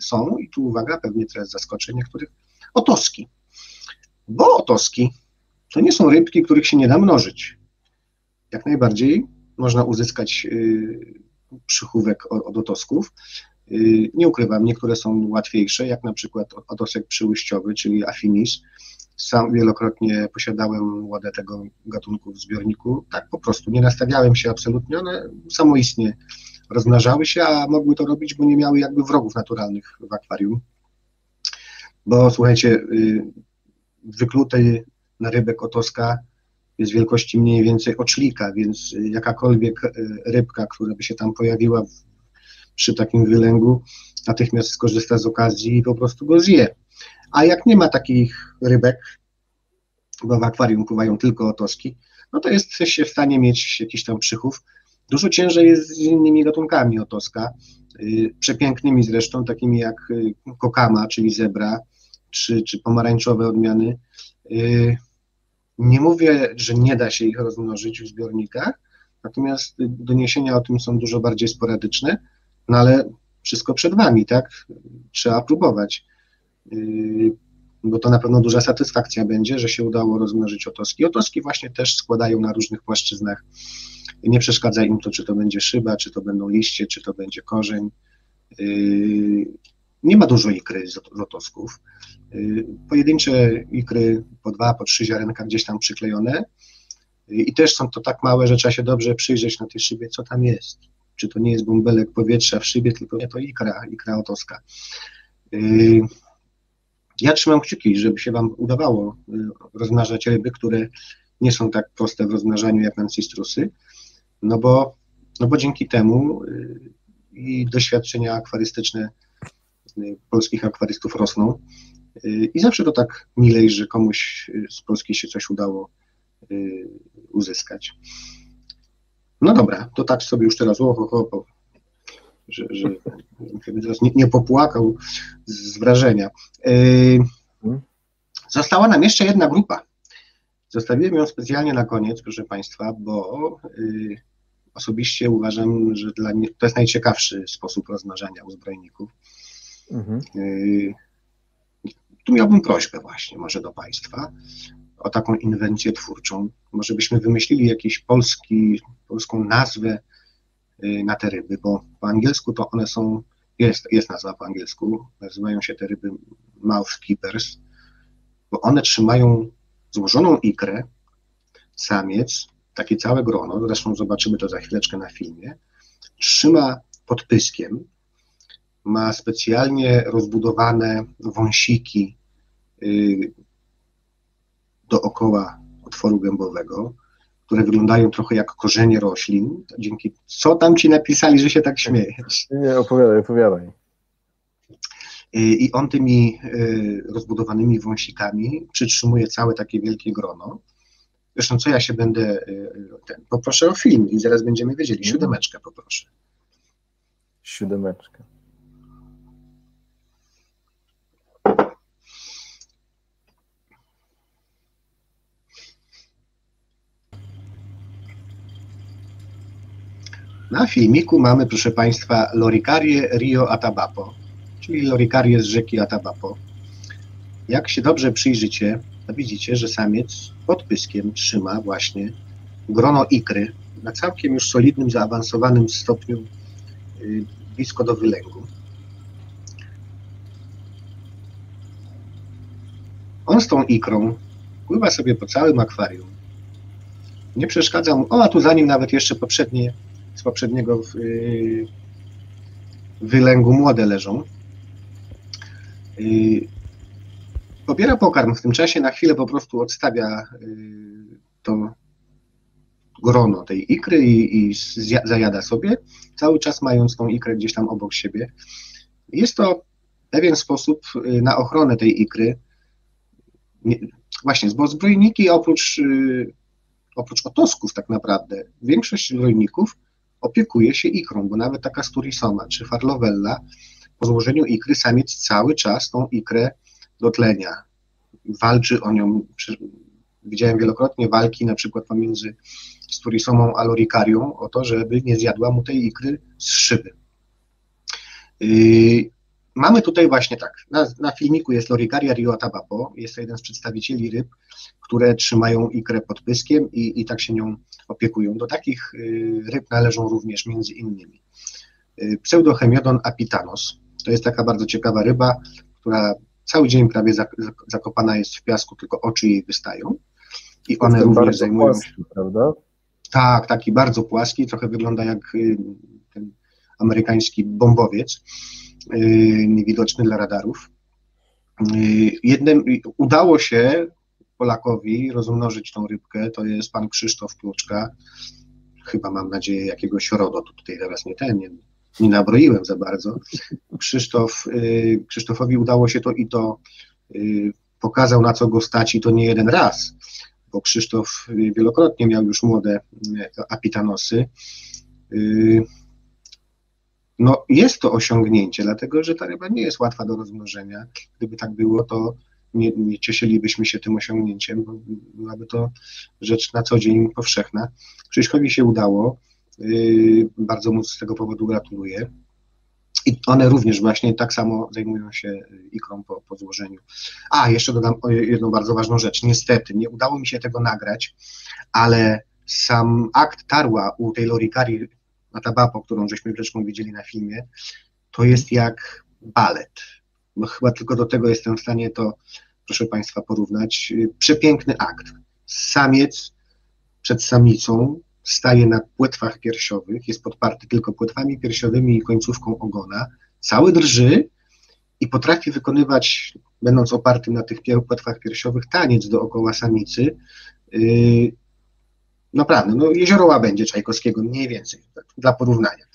są, i tu uwaga, pewnie teraz zaskoczę niektórych, otoski. Bo otoski to nie są rybki, których się nie da mnożyć. Jak najbardziej można uzyskać przychówek od otosków. Nie ukrywam, niektóre są łatwiejsze, jak na przykład otosek przyłyściowy, czyli Affinis. Sam wielokrotnie posiadałem ładę tego gatunku w zbiorniku. Tak po prostu, nie nastawiałem się absolutnie, one samoistnie rozmnażały się, a mogły to robić, bo nie miały jakby wrogów naturalnych w akwarium. Bo słuchajcie, wykluty na rybek otoska jest wielkości mniej więcej oczlika, więc jakakolwiek rybka, która by się tam pojawiła przy takim wylęgu, natychmiast skorzysta z okazji i po prostu go zje. A jak nie ma takich rybek, bo w akwarium pływają tylko otoski, no to jesteście w stanie mieć jakiś tam przychów. Dużo ciężej jest z innymi gatunkami otoska, przepięknymi zresztą, takimi jak kokama, czyli zebra, czy pomarańczowe odmiany. Nie mówię, że nie da się ich rozmnożyć w zbiornikach, natomiast doniesienia o tym są dużo bardziej sporadyczne, no ale wszystko przed wami, tak? Trzeba próbować, bo to na pewno duża satysfakcja będzie, że się udało rozmnożyć otoski. Otoski właśnie też składają na różnych płaszczyznach. Nie przeszkadza im to, czy to będzie szyba, czy to będą liście, czy to będzie korzeń. Nie ma dużo ikry z otosków. Pojedyncze ikry po 2, po 3 ziarenka gdzieś tam przyklejone i też są to tak małe, że trzeba się dobrze przyjrzeć na tej szybie, co tam jest. Czy to nie jest bąbelek powietrza w szybie, tylko nie, to ikra otoska. Ja trzymam kciuki, żeby się wam udawało rozmnażać ryby, które nie są tak proste w rozmnażaniu jak ancistrusy, no bo dzięki temu i doświadczenia akwarystyczne polskich akwarystów rosną i zawsze to tak milej, że komuś z Polski się coś udało uzyskać. No dobra, to tak sobie już teraz, żeby teraz nie popłakał z wrażenia. Została nam jeszcze jedna grupa. Zostawiłem ją specjalnie na koniec, proszę Państwa, bo osobiście uważam, że dla mnie to jest najciekawszy sposób rozmnażania uzbrojników. Tu miałbym prośbę właśnie może do Państwa o taką inwencję twórczą. Może byśmy wymyślili jakąś polską nazwę na te ryby, bo po angielsku to one są, jest nazwa po angielsku, nazywają się te ryby mouth keepers, bo one trzymają złożoną ikrę, samiec, takie całe grono, zresztą zobaczymy to za chwileczkę na filmie, trzyma pod pyskiem, ma specjalnie rozbudowane wąsiki dookoła otworu gębowego, które wyglądają trochę jak korzenie roślin. Dzięki co tam ci napisali, że się tak śmiejesz? Nie, opowiadaj. I on tymi rozbudowanymi wąsikami przytrzymuje całe takie wielkie grono. Zresztą co ja się będę... Poproszę o film i zaraz będziemy wiedzieli. 7 poproszę. 7. Na filmiku mamy, proszę Państwa, Loricarię Rio Atabapo, czyli Loricarię z rzeki Atabapo. Jak się dobrze przyjrzycie, to widzicie, że samiec pod pyskiem trzyma właśnie grono ikry na całkiem już solidnym, zaawansowanym stopniu, blisko do wylęgu. On z tą ikrą pływa sobie po całym akwarium. Nie przeszkadza mu, a tu za nim nawet jeszcze z poprzedniego wylęgu młode leżą. Pobiera pokarm, w tym czasie na chwilę po prostu odstawia to grono tej ikry i zajada sobie, cały czas mając tą ikrę gdzieś tam obok siebie. Jest to pewien sposób na ochronę tej ikry. Właśnie, bo zbrojniki oprócz otosków tak naprawdę, większość zbrojników opiekuje się ikrą, bo nawet taka Sturisoma czy Farlovella, po złożeniu ikry samiec cały czas tą ikrę dotlenia. Walczy o nią. Widziałem wielokrotnie walki na przykład pomiędzy Sturisomą a Loricarią o to, żeby nie zjadła mu tej ikry z szyby. Mamy tutaj właśnie tak, na filmiku jest Loricaria Rio Atabapo, jest to jeden z przedstawicieli ryb, które trzymają ikrę pod pyskiem i tak się nią opiekują. Do takich ryb należą również między innymi Pseudohemiodon apitanos. To jest taka bardzo ciekawa ryba, która cały dzień prawie zakopana jest w piasku, tylko oczy jej wystają. I one również zajmują się... Prawda? Tak, taki bardzo płaski, trochę wygląda jak ten amerykański bombowiec, niewidoczny dla radarów. Udało się Polakowi rozmnożyć tą rybkę, to jest pan Krzysztof Kluczka, chyba mam nadzieję jakiegoś RODO, tutaj teraz nie nabroiłem za bardzo. Krzysztofowi udało się to i to pokazał, na co go stać, i to nie jeden raz, bo Krzysztof wielokrotnie miał już młode apitanosy. No jest to osiągnięcie, dlatego że ta ryba nie jest łatwa do rozmnożenia. Gdyby tak było, to nie cieszylibyśmy się tym osiągnięciem, bo byłaby to rzecz na co dzień powszechna. Krzyśkowi się udało, bardzo mu z tego powodu gratuluję. I one również właśnie tak samo zajmują się ikrą po złożeniu. A, jeszcze dodam jedną bardzo ważną rzecz. Niestety, nie udało mi się tego nagrać, ale sam akt tarła u tej Loricarii Atabapo, którą żeśmy wreszcie widzieli na filmie, to jest jak balet. No chyba tylko do tego jestem w stanie to, proszę Państwa, porównać. Przepiękny akt. Samiec przed samicą staje na płetwach piersiowych, jest podparty tylko płetwami piersiowymi i końcówką ogona, cały drży i potrafi wykonywać, będąc opartym na tych płetwach piersiowych, taniec dookoła samicy. Naprawdę, no Jezioro Łabędzie Czajkowskiego, mniej więcej, tak, dla porównania.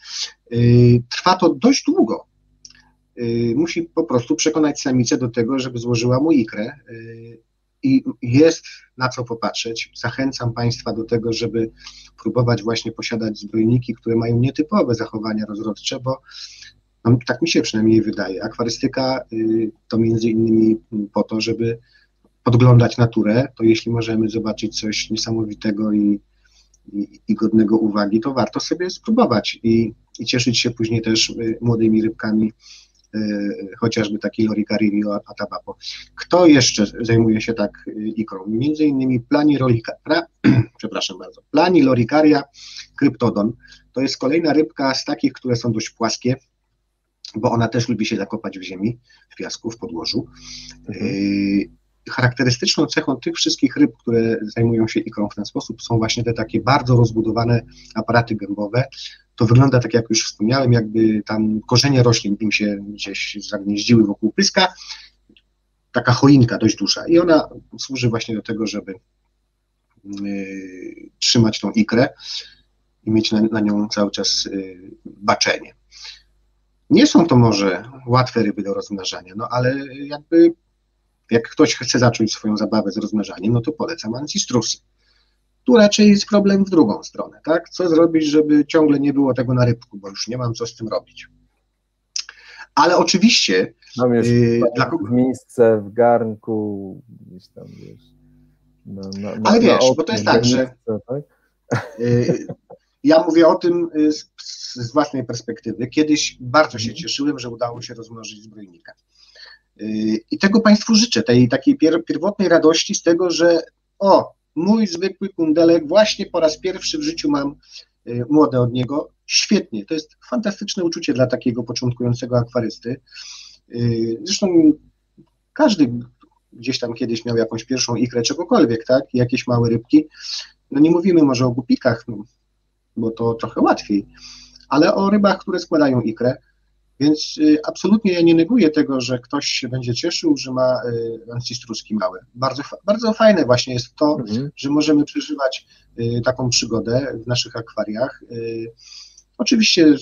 Trwa to dość długo. Musi po prostu przekonać samicę do tego, żeby złożyła mu ikrę i jest na co popatrzeć. Zachęcam Państwa do tego, żeby próbować właśnie posiadać zbrojniki, które mają nietypowe zachowania rozrodcze, bo no, tak mi się przynajmniej wydaje. Akwarystyka to między innymi po to, żeby podglądać naturę, to jeśli możemy zobaczyć coś niesamowitego i godnego uwagi, to warto sobie spróbować i cieszyć się później też młodymi rybkami, chociażby taki Loricarii Rio Atabapo. Kto jeszcze zajmuje się tak ikrą? Między innymi Plani Loricaria cryptodon. To jest kolejna rybka z takich, które są dość płaskie, bo ona też lubi się zakopać w ziemi, w piasku, w podłożu. Charakterystyczną cechą tych wszystkich ryb, które zajmują się ikrą w ten sposób, są właśnie te takie bardzo rozbudowane aparaty gębowe. to wygląda tak, jak już wspomniałem, jakby tam korzenie roślin im się gdzieś zagnieździły wokół pyska, taka choinka dość duża i ona służy właśnie do tego, żeby trzymać tą ikrę i mieć na nią cały czas baczenie. Nie są to może łatwe ryby do rozmnażania, no ale jakby jak ktoś chce zacząć swoją zabawę z rozmnażaniem, no to polecam ancistrusy. Tu raczej jest problem w drugą stronę, tak? Co zrobić, żeby ciągle nie było tego na rybku, bo już nie mam co z tym robić. Ale oczywiście... Mam już miejsce w garnku, gdzieś tam, wiesz... Ale wiesz, bo to jest tak, że... Tak? Ja mówię o tym z własnej perspektywy. Kiedyś bardzo się cieszyłem, że udało się rozmnożyć zbrojnika. I tego Państwu życzę, tej takiej pierwotnej radości z tego, że mój zwykły kundelek, właśnie po raz pierwszy w życiu mam młode od niego. Świetnie, to jest fantastyczne uczucie dla takiego początkującego akwarysty. Zresztą każdy gdzieś tam kiedyś miał jakąś pierwszą ikrę czegokolwiek, tak? Jakieś małe rybki. No nie mówimy może o głupikach, no, bo to trochę łatwiej, ale o rybach, które składają ikrę, więc absolutnie ja nie neguję tego, że ktoś się będzie cieszył, że ma ancistruski małe. Bardzo, bardzo fajne właśnie jest to, że możemy przeżywać taką przygodę w naszych akwariach. Oczywiście,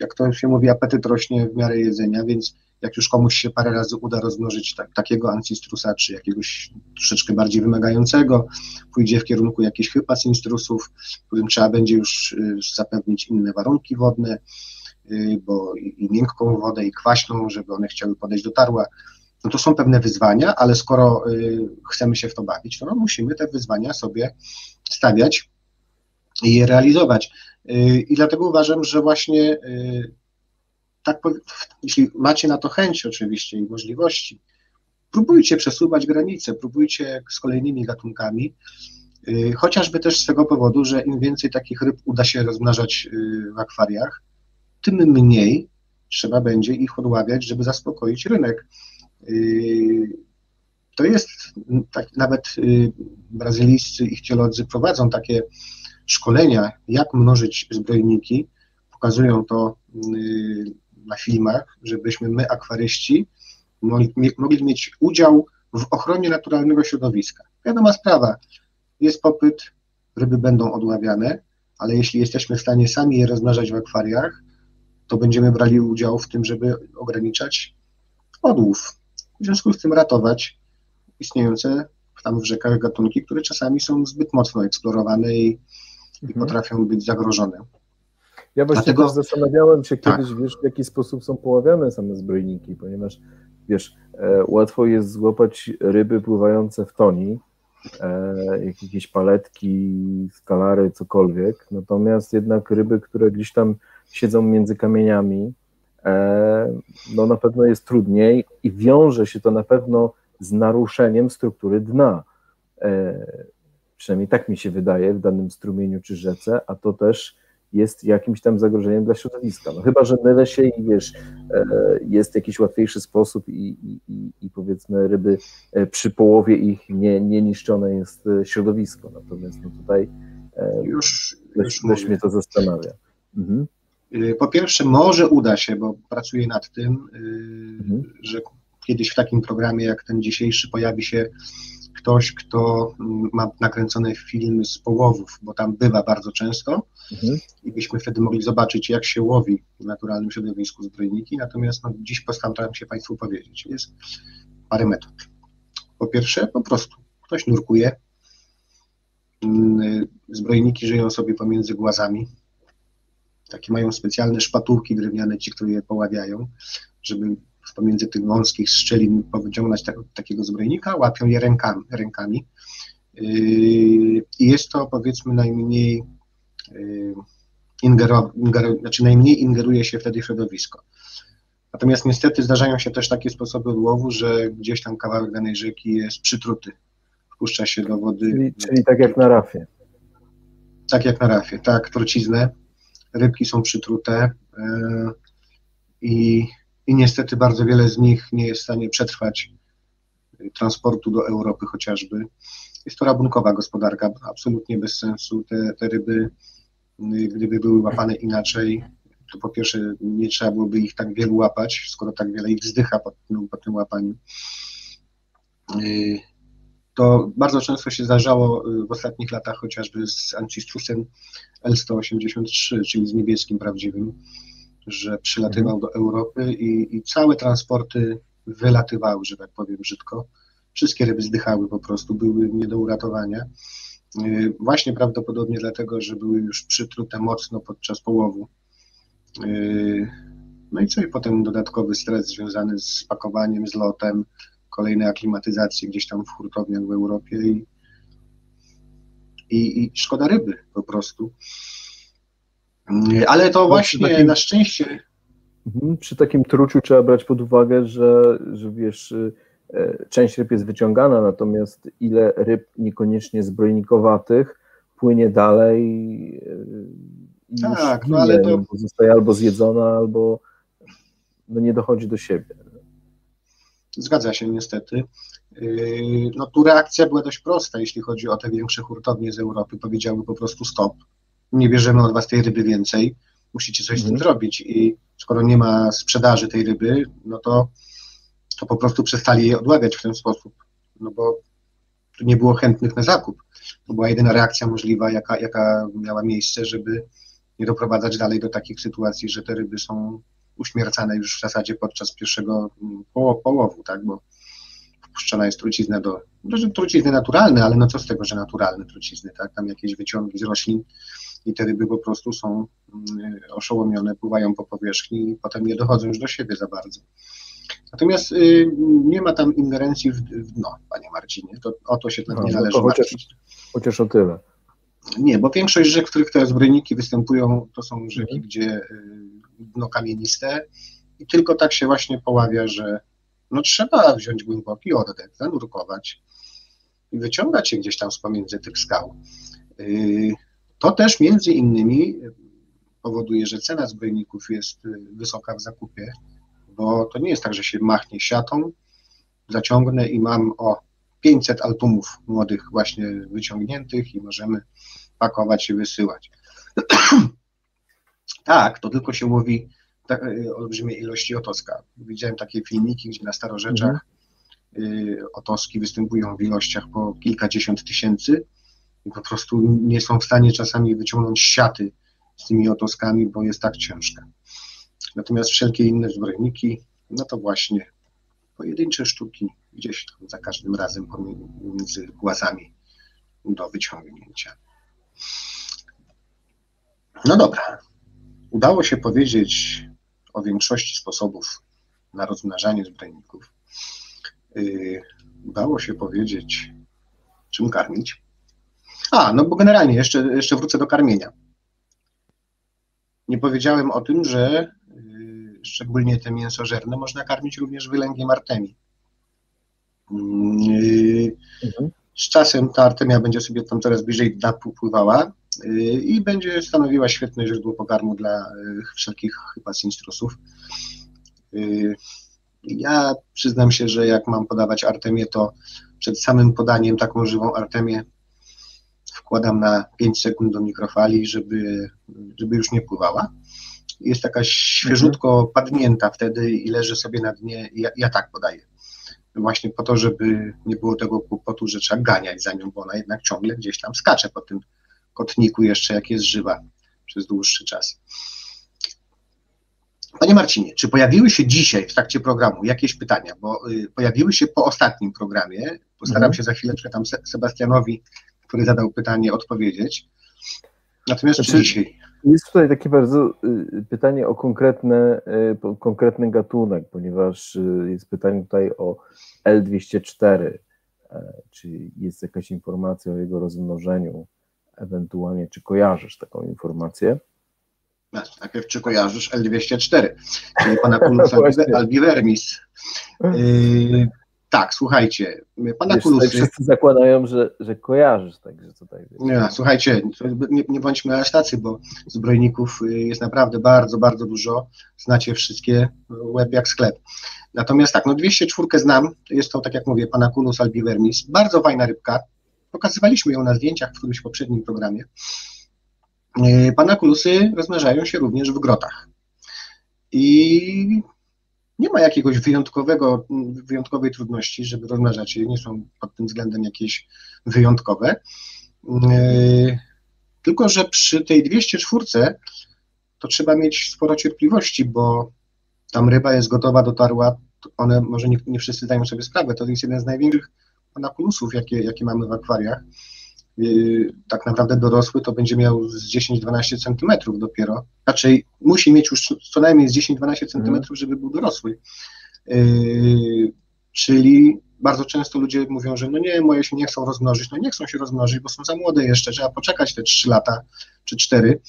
jak to się mówi, apetyt rośnie w miarę jedzenia, więc jak już komuś się parę razy uda rozmnożyć takiego ancistrusa, czy jakiegoś troszeczkę bardziej wymagającego, pójdzie w kierunku jakichś hypacinstrusów, którym trzeba będzie już zapewnić inne warunki wodne, bo i miękką wodę, i kwaśną, żeby one chciały podejść do tarła. No to są pewne wyzwania, ale skoro chcemy się w to bawić, to musimy te wyzwania sobie stawiać i je realizować. I dlatego uważam, że właśnie tak, jeśli macie na to chęć oczywiście i możliwości, próbujcie przesuwać granice, próbujcie z kolejnymi gatunkami, chociażby też z tego powodu, że im więcej takich ryb uda się rozmnażać w akwariach, tym mniej trzeba będzie ich odławiać, żeby zaspokoić rynek. To jest, tak, nawet brazylijscy ichtiolodzy prowadzą takie szkolenia, jak mnożyć zbrojniki, pokazują to na filmach, żebyśmy my, akwaryści, mogli mieć udział w ochronie naturalnego środowiska. Wiadoma sprawa, jest popyt, ryby będą odławiane, ale jeśli jesteśmy w stanie sami je rozmnażać w akwariach, to będziemy brali udział w tym, żeby ograniczać odłów. W związku z tym ratować istniejące tam w rzekach gatunki, które czasami są zbyt mocno eksplorowane i potrafią być zagrożone. Ja właśnie też zastanawiałem się kiedyś, wiesz, w jaki sposób są poławiane same zbrojniki, ponieważ, wiesz, łatwo jest złapać ryby pływające w toni, jakieś paletki, skalary, cokolwiek, natomiast jednak ryby, które gdzieś tam siedzą między kamieniami, no na pewno jest trudniej i wiąże się to na pewno z naruszeniem struktury dna. Przynajmniej tak mi się wydaje w danym strumieniu czy rzece, a to też jest jakimś tam zagrożeniem dla środowiska. No chyba że mylę się i wiesz, jest jakiś łatwiejszy sposób i powiedzmy ryby przy połowie ich nie niszczone jest środowisko. Natomiast no tutaj już mnie to zastanawia. Po pierwsze, może uda się, bo pracuję nad tym, że kiedyś w takim programie jak ten dzisiejszy pojawi się ktoś, kto ma nakręcone filmy z połowów, bo tam bywa bardzo często i byśmy wtedy mogli zobaczyć, jak się łowi w naturalnym środowisku zbrojniki, natomiast no, dziś postaram się Państwu powiedzieć, jest parę metod. Po pierwsze, po prostu ktoś nurkuje, zbrojniki żyją sobie pomiędzy głazami, takie mają specjalne szpatułki drewniane, ci, które je poławiają, żeby pomiędzy tych wąskich szczelin powyciągnąć takiego zbrojnika, łapią je rękami i jest to, powiedzmy, najmniej najmniej ingeruje się wtedy w środowisko. Natomiast niestety zdarzają się też takie sposoby odłowu, że gdzieś tam kawałek danej rzeki jest przytruty, wpuszcza się do wody. Czyli tak jak na rafie. Tak jak na rafie, tak, truciznę. Rybki są przytrute i niestety bardzo wiele z nich nie jest w stanie przetrwać transportu do Europy chociażby. Jest to rabunkowa gospodarka, absolutnie bez sensu. Te ryby Gdyby były łapane inaczej, to po pierwsze nie trzeba byłoby ich tak wielu łapać, skoro tak wiele ich zdycha po tym łapaniu. To bardzo często się zdarzało w ostatnich latach chociażby z Ancistrusem L183, czyli z niebieskim prawdziwym, że przylatywał do Europy i całe transporty wylatywały, że tak powiem brzydko. Wszystkie ryby zdychały po prostu, były nie do uratowania. Właśnie prawdopodobnie dlatego, że były już przytrute mocno podczas połowu. No i co, i potem dodatkowy stres związany z pakowaniem, z lotem, kolejne aklimatyzacje gdzieś tam w hurtowniach w Europie i szkoda ryby po prostu. Ale to właśnie na szczęście... Przy takim truciu trzeba brać pod uwagę, że wiesz, część ryb jest wyciągana, natomiast ile ryb niekoniecznie zbrojnikowatych płynie dalej i tak, ginie, ale to zostaje albo zjedzona, albo nie dochodzi do siebie. Zgadza się niestety. No tu reakcja była dość prosta, jeśli chodzi o te większe hurtownie z Europy. Powiedziały po prostu stop, nie bierzemy od was tej ryby więcej, musicie coś z tym zrobić i skoro nie ma sprzedaży tej ryby, no to po prostu przestali jej odławiać w ten sposób, no bo tu nie było chętnych na zakup. To była jedyna reakcja możliwa, jaka miała miejsce, żeby nie doprowadzać dalej do takich sytuacji, że te ryby są uśmiercane już w zasadzie podczas pierwszego połowu, tak, bo wpuszczona jest trucizna trucizny naturalne, ale no co z tego, że naturalne trucizny, tak, tam jakieś wyciągi z roślin i te ryby po prostu są oszołomione, pływają po powierzchni i potem nie dochodzą już do siebie za bardzo. Natomiast nie ma tam ingerencji w dno, panie Marcinie, o to się nie należy martwić. Chociaż o tyle. Nie, bo większość rzek, w których te zbrojniki występują, to są rzeki, gdzie dno kamieniste i tylko tak się właśnie poławia, że no trzeba wziąć głęboki oddech, zanurkować i wyciągać się gdzieś tam z pomiędzy tych skał. To też między innymi powoduje, że cena zbrojników jest wysoka w zakupie, bo to nie jest tak, że się machnie siatą, zaciągnę i mam 500 altumów młodych właśnie wyciągniętych i możemy pakować i wysyłać. Tak, to tylko się łowi olbrzymie ilości otoska. Widziałem takie filmiki, gdzie na starorzeczach otoski występują w ilościach po kilkadziesiąt tysięcy i po prostu nie są w stanie czasami wyciągnąć siaty z tymi otoskami, bo jest tak ciężka. Natomiast wszelkie inne zbrojniki, no to właśnie pojedyncze sztuki gdzieś tam za każdym razem pomiędzy głazami do wyciągnięcia. No dobra, udało się powiedzieć o większości sposobów na rozmnażanie zbrojników. Udało się powiedzieć, czym karmić. No bo generalnie jeszcze wrócę do karmienia. Nie powiedziałem o tym, że szczególnie te mięsożerne można karmić również wylęgiem artemii. Z czasem ta artemia będzie sobie tam coraz bliżej dna pływała i będzie stanowiła świetne źródło pokarmu dla wszelkich chyba sinstrusów. Ja przyznam się, że jak mam podawać artemię, to przed samym podaniem taką żywą artemię wkładam na 5 sekund do mikrofali, żeby już nie pływała. Jest taka świeżutko padnięta wtedy i leży sobie na dnie. Ja tak podaję. Właśnie po to, żeby nie było tego kłopotu, że trzeba ganiać za nią, bo ona jednak ciągle gdzieś tam skacze po tym kotniku jeszcze, jak jest żywa przez dłuższy czas. Panie Marcinie, czy pojawiły się dzisiaj w trakcie programu jakieś pytania? Bo pojawiły się po ostatnim programie. Postaram się za chwileczkę tam Sebastianowi, który zadał pytanie, odpowiedzieć. Natomiast czy dzisiaj? Jest tutaj takie bardzo pytanie o konkretny gatunek, ponieważ jest pytanie tutaj o L204. Czy jest jakaś informacja o jego rozmnożeniu? Ewentualnie, czy kojarzysz taką informację? Najpierw, czy kojarzysz L204, czyli Panaculus albivermis. Tak, słuchajcie, Panaculus... Wszyscy zakładają, że kojarzysz, także tutaj... Nie, słuchajcie, nie bądźmy aż tacy, bo zbrojników jest naprawdę bardzo, bardzo dużo. Znacie wszystkie, łeb jak sklep. Natomiast tak, 204 znam, jest to, tak jak mówię, Panaculus albivermis, bardzo fajna rybka. Pokazywaliśmy ją na zdjęciach w którymś poprzednim programie. Panakulusy rozmnażają się również w grotach. I nie ma jakiegoś wyjątkowej trudności, żeby rozmnażać je, nie są pod tym względem jakieś wyjątkowe. Tylko że przy tej 204 to trzeba mieć sporo cierpliwości, bo tam ryba jest gotowa, dotarła, one może nie wszyscy zdają sobie sprawę, to jest jeden z największych panakulusów, jakie mamy w akwariach. Tak naprawdę dorosły to będzie miał z 10-12 centymetrów dopiero. Raczej musi mieć już co najmniej z 10-12 centymetrów, żeby był dorosły. Czyli bardzo często ludzie mówią, że no nie, moje się nie chcą rozmnożyć. No nie chcą się rozmnożyć, bo są za młode jeszcze, trzeba poczekać te 3 lata czy 4,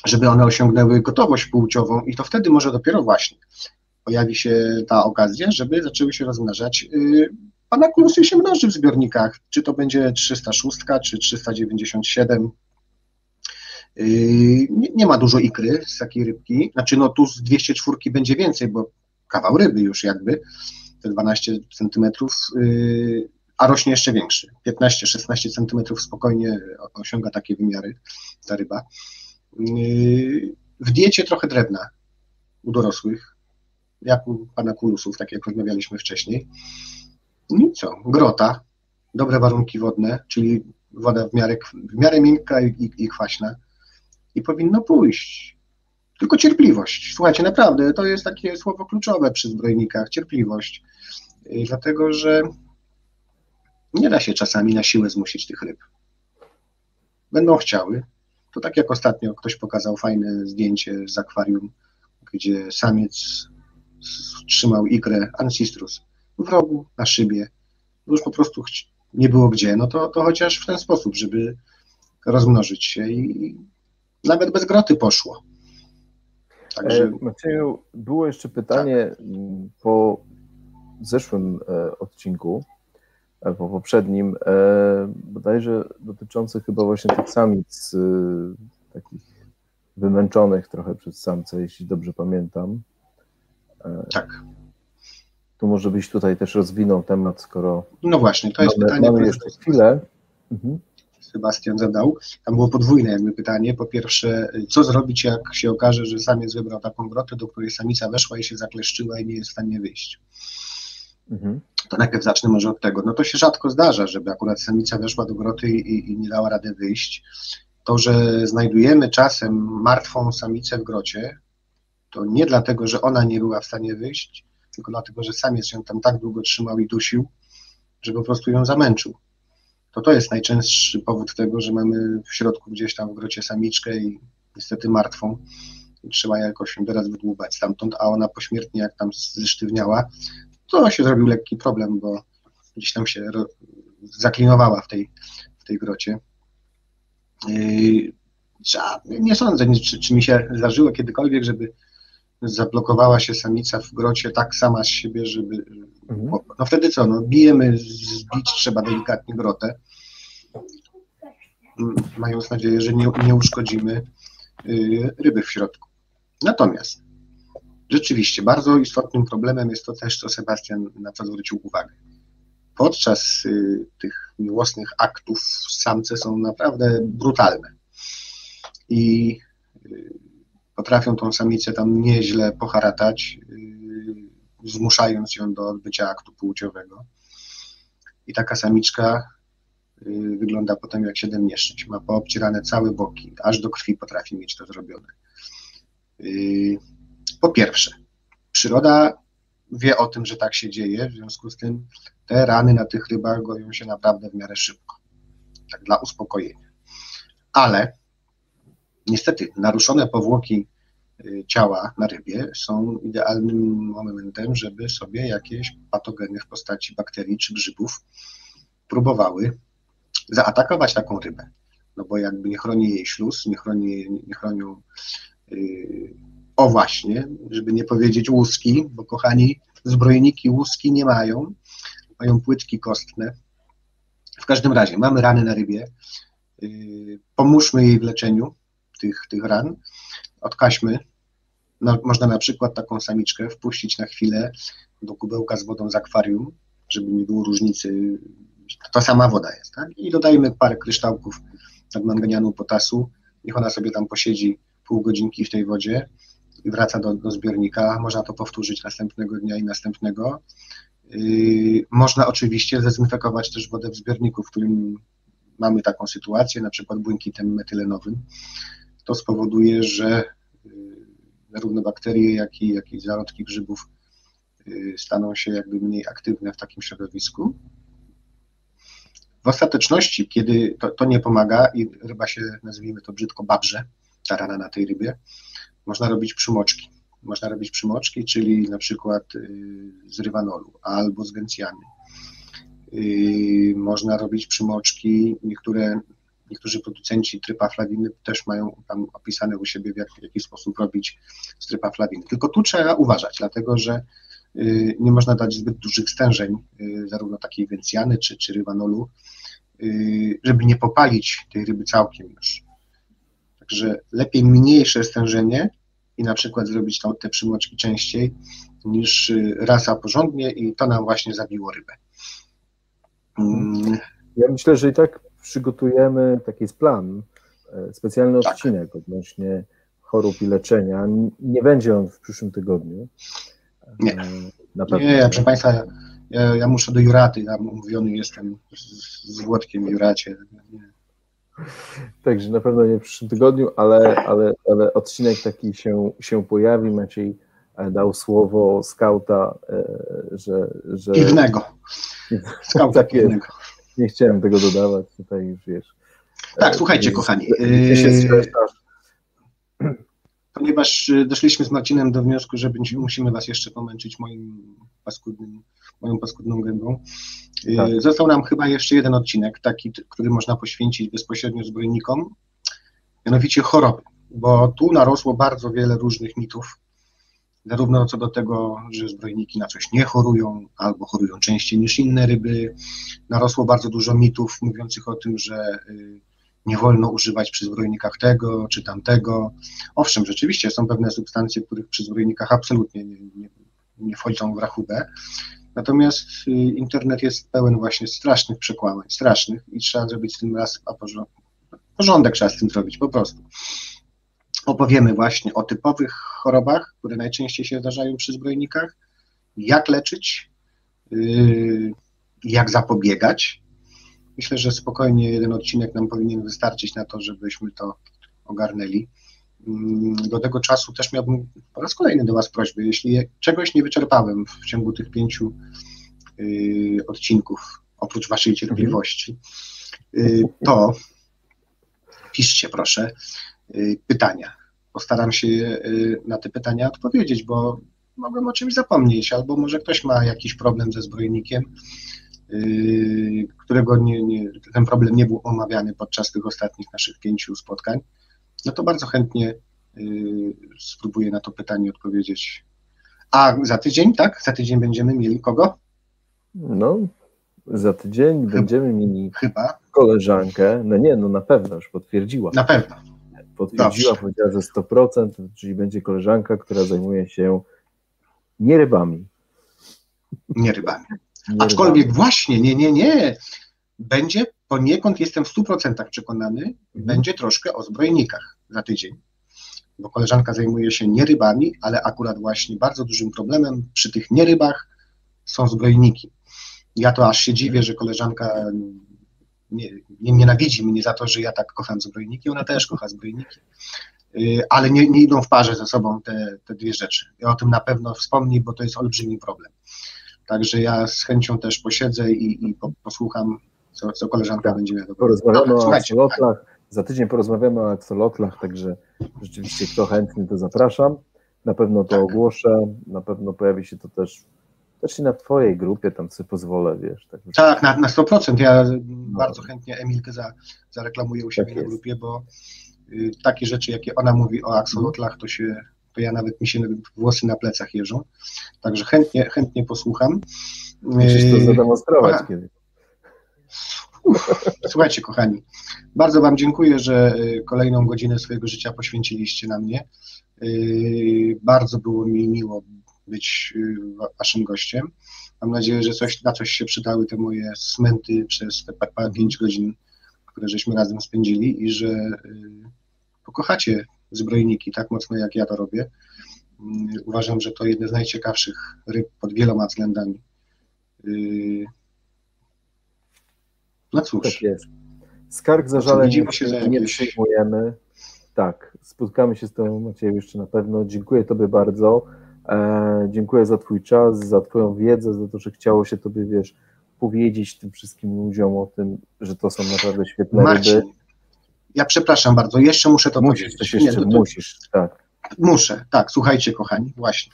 żeby one osiągnęły gotowość płciową i to wtedy może dopiero właśnie pojawi się ta okazja, żeby zaczęły się rozmnażać. Panakulusy się mnoży w zbiornikach, czy to będzie 306, czy 397. Nie ma dużo ikry z takiej rybki, znaczy no tu z 204 będzie więcej, bo kawał ryby już jakby, te 12 centymetrów, a rośnie jeszcze większy, 15-16 centymetrów spokojnie osiąga takie wymiary ta ryba. W diecie trochę drewna u dorosłych, jak u panakulusów, tak jak rozmawialiśmy wcześniej. No i co? Grota, dobre warunki wodne, czyli woda w miarę miękka i kwaśna i powinno pójść. Tylko cierpliwość. Słuchajcie, naprawdę, to jest takie słowo kluczowe przy zbrojnikach, cierpliwość. Dlatego, że nie da się czasami na siłę zmusić tych ryb. Będą chciały. To tak jak ostatnio ktoś pokazał fajne zdjęcie z akwarium, gdzie samiec trzymał ikrę Ancistrus w rogu, na szybie. Już po prostu nie było gdzie, no to chociaż w ten sposób, żeby rozmnożyć się i nawet bez groty poszło. Także... Macieju, było jeszcze pytanie po zeszłym odcinku, po poprzednim, bodajże dotyczące chyba właśnie tych samic takich wymęczonych trochę przez samce, jeśli dobrze pamiętam. Tak. Tu może byś tutaj też rozwinął temat, skoro... No właśnie, to jest pytanie, mamy jeszcze chwilę. Sebastian zadał. Tam było podwójne jakby pytanie. Po pierwsze, co zrobić, jak się okaże, że samiec wybrał taką grotę, do której samica weszła i się zakleszczyła i nie jest w stanie wyjść. To najpierw zacznę może od tego. No to się rzadko zdarza, żeby akurat samica weszła do groty i nie dała rady wyjść. To, że znajdujemy czasem martwą samicę w grocie, to nie dlatego, że ona nie była w stanie wyjść, tylko dlatego, że samiec ją tam tak długo trzymał i dusił, że po prostu ją zamęczył. To jest najczęstszy powód tego, że mamy w środku gdzieś tam w grocie samiczkę i niestety martwą. I trzeba jakoś ją teraz wydłubać stamtąd, a ona pośmiertnie jak tam zesztywniała, to się zrobił lekki problem, bo gdzieś tam się zaklinowała w tej grocie. Nie sądzę, czy mi się zdarzyło kiedykolwiek, żeby zablokowała się samica w grocie tak sama z siebie, żeby... No wtedy co, no bijemy, zbić trzeba delikatnie grotę, mając nadzieję, że nie uszkodzimy ryby w środku. Natomiast rzeczywiście bardzo istotnym problemem jest to też, co Sebastian na co zwrócił uwagę. Podczas tych miłosnych aktów samce są naprawdę brutalne i potrafią tą samicę tam nieźle poharatać, zmuszając ją do odbycia aktu płciowego. I taka samiczka wygląda potem jak 7 nieszczęść. Ma poobcierane całe boki, aż do krwi potrafi mieć to zrobione. Po pierwsze, przyroda wie o tym, że tak się dzieje, w związku z tym te rany na tych rybach goją się naprawdę w miarę szybko. Tak dla uspokojenia. Ale niestety naruszone powłoki ciała na rybie są idealnym momentem, żeby sobie jakieś patogeny w postaci bakterii czy grzybów próbowały zaatakować taką rybę. No bo jakby nie chroni jej śluz, nie chronią o właśnie, żeby nie powiedzieć łuski, bo kochani, zbrojniki łuski nie mają, mają płytki kostne. W każdym razie mamy rany na rybie, pomóżmy jej w leczeniu tych ran, odkaźmy. No, można na przykład taką samiczkę wpuścić na chwilę do kubełka z wodą z akwarium, żeby nie było różnicy, to sama woda jest, tak? I dodajmy parę kryształków nadmanganianu, potasu niech ona sobie tam posiedzi pół godzinki w tej wodzie i wraca do zbiornika. Można to powtórzyć następnego dnia i następnego. Można oczywiście zdezynfekować też wodę w zbiorniku, w którym mamy taką sytuację, na przykład błękitem metylenowym. To spowoduje, że zarówno bakterie, jak i zarodki grzybów staną się jakby mniej aktywne w takim środowisku. W ostateczności, kiedy to nie pomaga i ryba się, nazwijmy to brzydko, babrze, ta rana na tej rybie, można robić przymoczki. Można robić przymoczki, czyli na przykład z rywanolu albo z gencjany. Można robić przymoczki, niektórzy producenci trypaflawiny też mają tam opisane u siebie, w jaki sposób robić z trypaflawiny. Tylko tu trzeba uważać, dlatego że nie można dać zbyt dużych stężeń, zarówno takiej gencjany czy rywanolu, żeby nie popalić tej ryby całkiem już. Także lepiej mniejsze stężenie i na przykład zrobić te przymoczki częściej niż raz a porządnie i to nam właśnie zabiło rybę. Ja myślę, że i tak przygotujemy, taki jest plan, specjalny odcinek odnośnie chorób i leczenia. Nie będzie on w przyszłym tygodniu. Nie, nie, proszę Państwa, ja muszę do Juraty, ja umówiony jestem z Włodkiem w Juracie. Nie. Także na pewno nie w przyszłym tygodniu, ale odcinek taki się pojawi. Maciej dał słowo skauta, że... Piwnego. Skauta piwnego. Nie chciałem tego dodawać, tutaj już wiesz. Tak, słuchajcie kochani, ponieważ doszliśmy z Marcinem do wniosku, że musimy Was jeszcze pomęczyć moją paskudną gębą. Tak. Został nam chyba jeszcze jeden odcinek, taki, który można poświęcić bezpośrednio zbrojnikom, mianowicie choroby, bo tu narosło bardzo wiele różnych mitów, zarówno co do tego, że zbrojniki na coś nie chorują, albo chorują częściej niż inne ryby. Narosło bardzo dużo mitów mówiących o tym, że nie wolno używać przy zbrojnikach tego czy tamtego. Owszem, rzeczywiście są pewne substancje, których przy zbrojnikach absolutnie nie wchodzą w rachubę. Natomiast internet jest pełen właśnie strasznych przekłamań, strasznych i trzeba zrobić z tym raz porządek trzeba z tym zrobić po prostu. Opowiemy właśnie o typowych chorobach, które najczęściej się zdarzają przy zbrojnikach, jak leczyć, jak zapobiegać. Myślę, że spokojnie jeden odcinek nam powinien wystarczyć na to, żebyśmy to ogarnęli. Do tego czasu też miałbym po raz kolejny do Was prośbę, jeśli czegoś nie wyczerpałem w ciągu tych 5 odcinków, oprócz Waszej cierpliwości, to piszcie proszę pytania. Postaram się na te pytania odpowiedzieć, bo mogłem o czymś zapomnieć, albo może ktoś ma jakiś problem ze zbrojnikiem, którego ten problem nie był omawiany podczas tych ostatnich naszych 5 spotkań, no to bardzo chętnie spróbuję na to pytanie odpowiedzieć. A za tydzień, tak? Za tydzień będziemy mieli kogo? No, za tydzień będziemy mieli koleżankę. No nie, no na pewno już potwierdziła. Na pewno. Potwierdziła, powiedziała, że 100%, czyli będzie koleżanka, która zajmuje się nie rybami. Nie rybami. Aczkolwiek właśnie, nie. Będzie poniekąd, jestem w 100% przekonany, będzie troszkę o zbrojnikach za tydzień. Bo koleżanka zajmuje się nie rybami, ale akurat właśnie bardzo dużym problemem przy tych nierybach są zbrojniki. Ja to aż się dziwię, że koleżanka nie nienawidzi mnie za to, że ja tak kocham zbrojniki, ona też kocha zbrojniki. Ale nie idą w parze ze sobą te dwie rzeczy. Ja o tym na pewno wspomnę, bo to jest olbrzymi problem. Także ja z chęcią też posiedzę i posłucham, co koleżanka będzie miała. Porozmawiamy o axolotlach. Za tydzień porozmawiamy o axolotlach, także rzeczywiście kto chętny, to zapraszam. Na pewno to ogłoszę, na pewno pojawi się to też i na Twojej grupie, tam sobie pozwolę, wiesz. Tak, na 100%. Ja bardzo chętnie Emilkę zareklamuję u siebie na grupie, bo takie rzeczy, jakie ona mówi o axolotlach, to ja mi się włosy na plecach jeżą. Także chętnie posłucham. Musisz to zademonstrować kiedyś. Słuchajcie, kochani, bardzo Wam dziękuję, że kolejną godzinę swojego życia poświęciliście na mnie. Bardzo było mi miło być Waszym gościem. Mam nadzieję, że na coś się przydały te moje smęty przez te 5 godzin, które żeśmy razem spędzili i że pokochacie zbrojniki tak mocno, jak ja to robię. Uważam, że to jedne z najciekawszych ryb pod wieloma względami. No cóż. Tak jest. Skarg zażaleń nie przyjmujemy. Tak, spotkamy się z Tobą, Macieju, jeszcze na pewno. Dziękuję Tobie bardzo. Dziękuję za Twój czas, za Twoją wiedzę, za to, że chciało się Tobie, wiesz, powiedzieć tym wszystkim ludziom o tym, że to są naprawdę świetne Marcin, ryby. Ja przepraszam bardzo, jeszcze muszę to powiedzieć. Coś jeszcze musisz, tak. Muszę, tak, słuchajcie kochani, właśnie,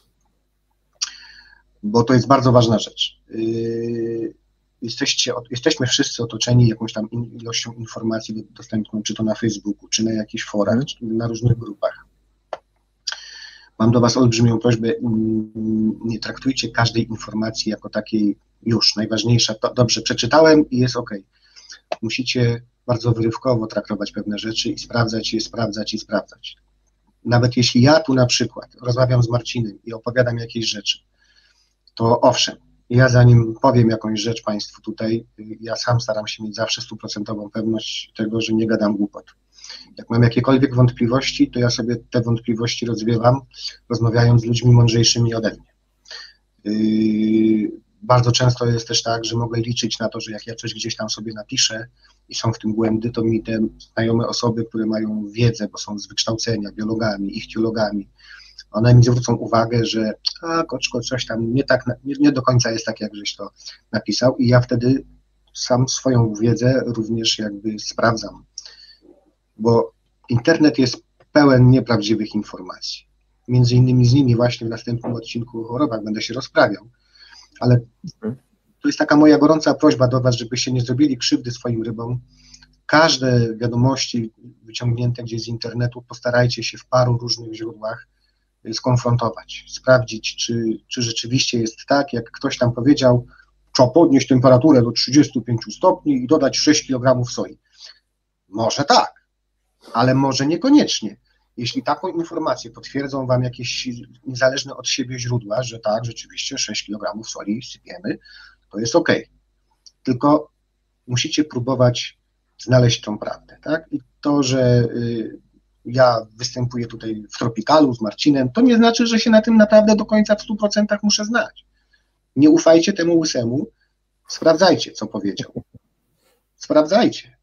bo to jest bardzo ważna rzecz. Jesteśmy wszyscy otoczeni jakąś tam ilością informacji dostępną, czy to na Facebooku, czy na jakichś forach, czy na różnych grupach. Mam do Was olbrzymią prośbę, nie traktujcie każdej informacji jako takiej już najważniejsza, to dobrze przeczytałem i jest ok. Musicie bardzo wyrywkowo traktować pewne rzeczy i sprawdzać je, sprawdzać. Nawet jeśli ja tu na przykład rozmawiam z Marcinem i opowiadam jakieś rzeczy, to owszem, ja zanim powiem jakąś rzecz Państwu tutaj, ja sam staram się mieć zawsze 100% pewność tego, że nie gadam głupot. Jak mam jakiekolwiek wątpliwości, to ja sobie te wątpliwości rozwiewam, rozmawiając z ludźmi mądrzejszymi ode mnie. Bardzo często jest też tak, że mogę liczyć na to, że jak ja coś gdzieś tam sobie napiszę i są w tym błędy, to mi te znajome osoby, które mają wiedzę, bo są z wykształcenia, biologami, ichtiologami, one mi zwrócą uwagę, że Koczko, coś tam nie do końca jest tak, jak żeś to napisał i ja wtedy sam swoją wiedzę również jakby sprawdzam, bo internet jest pełen nieprawdziwych informacji. Między innymi z nimi właśnie w następnym odcinku o chorobach będę się rozprawiał, ale to jest taka moja gorąca prośba do Was, żebyście nie zrobili krzywdy swoim rybom. Każde wiadomości wyciągnięte gdzieś z internetu postarajcie się w paru różnych źródłach skonfrontować, sprawdzić, czy rzeczywiście jest tak, jak ktoś tam powiedział, trzeba podnieść temperaturę do 35 stopni i dodać 6 kg soi. Może tak, ale może niekoniecznie. Jeśli taką informację potwierdzą Wam jakieś niezależne od siebie źródła, że tak, rzeczywiście 6 kg soli sypiemy, to jest ok. Tylko musicie próbować znaleźć tą prawdę, tak? I to, że ja występuję tutaj w Tropicalu z Marcinem, to nie znaczy, że się na tym naprawdę do końca w 100% muszę znać. Nie ufajcie temu łysemu, sprawdzajcie, co powiedział. Sprawdzajcie.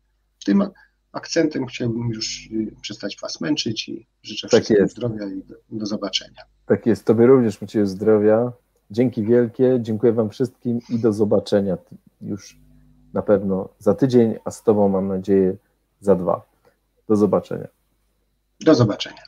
Tym akcentem chciałbym już przestać Was męczyć i życzę wszystkim zdrowia i do zobaczenia. Tak jest, Tobie również Macieju zdrowia. Dzięki wielkie, dziękuję Wam wszystkim i do zobaczenia już na pewno za tydzień, a z Tobą mam nadzieję za 2. Do zobaczenia. Do zobaczenia.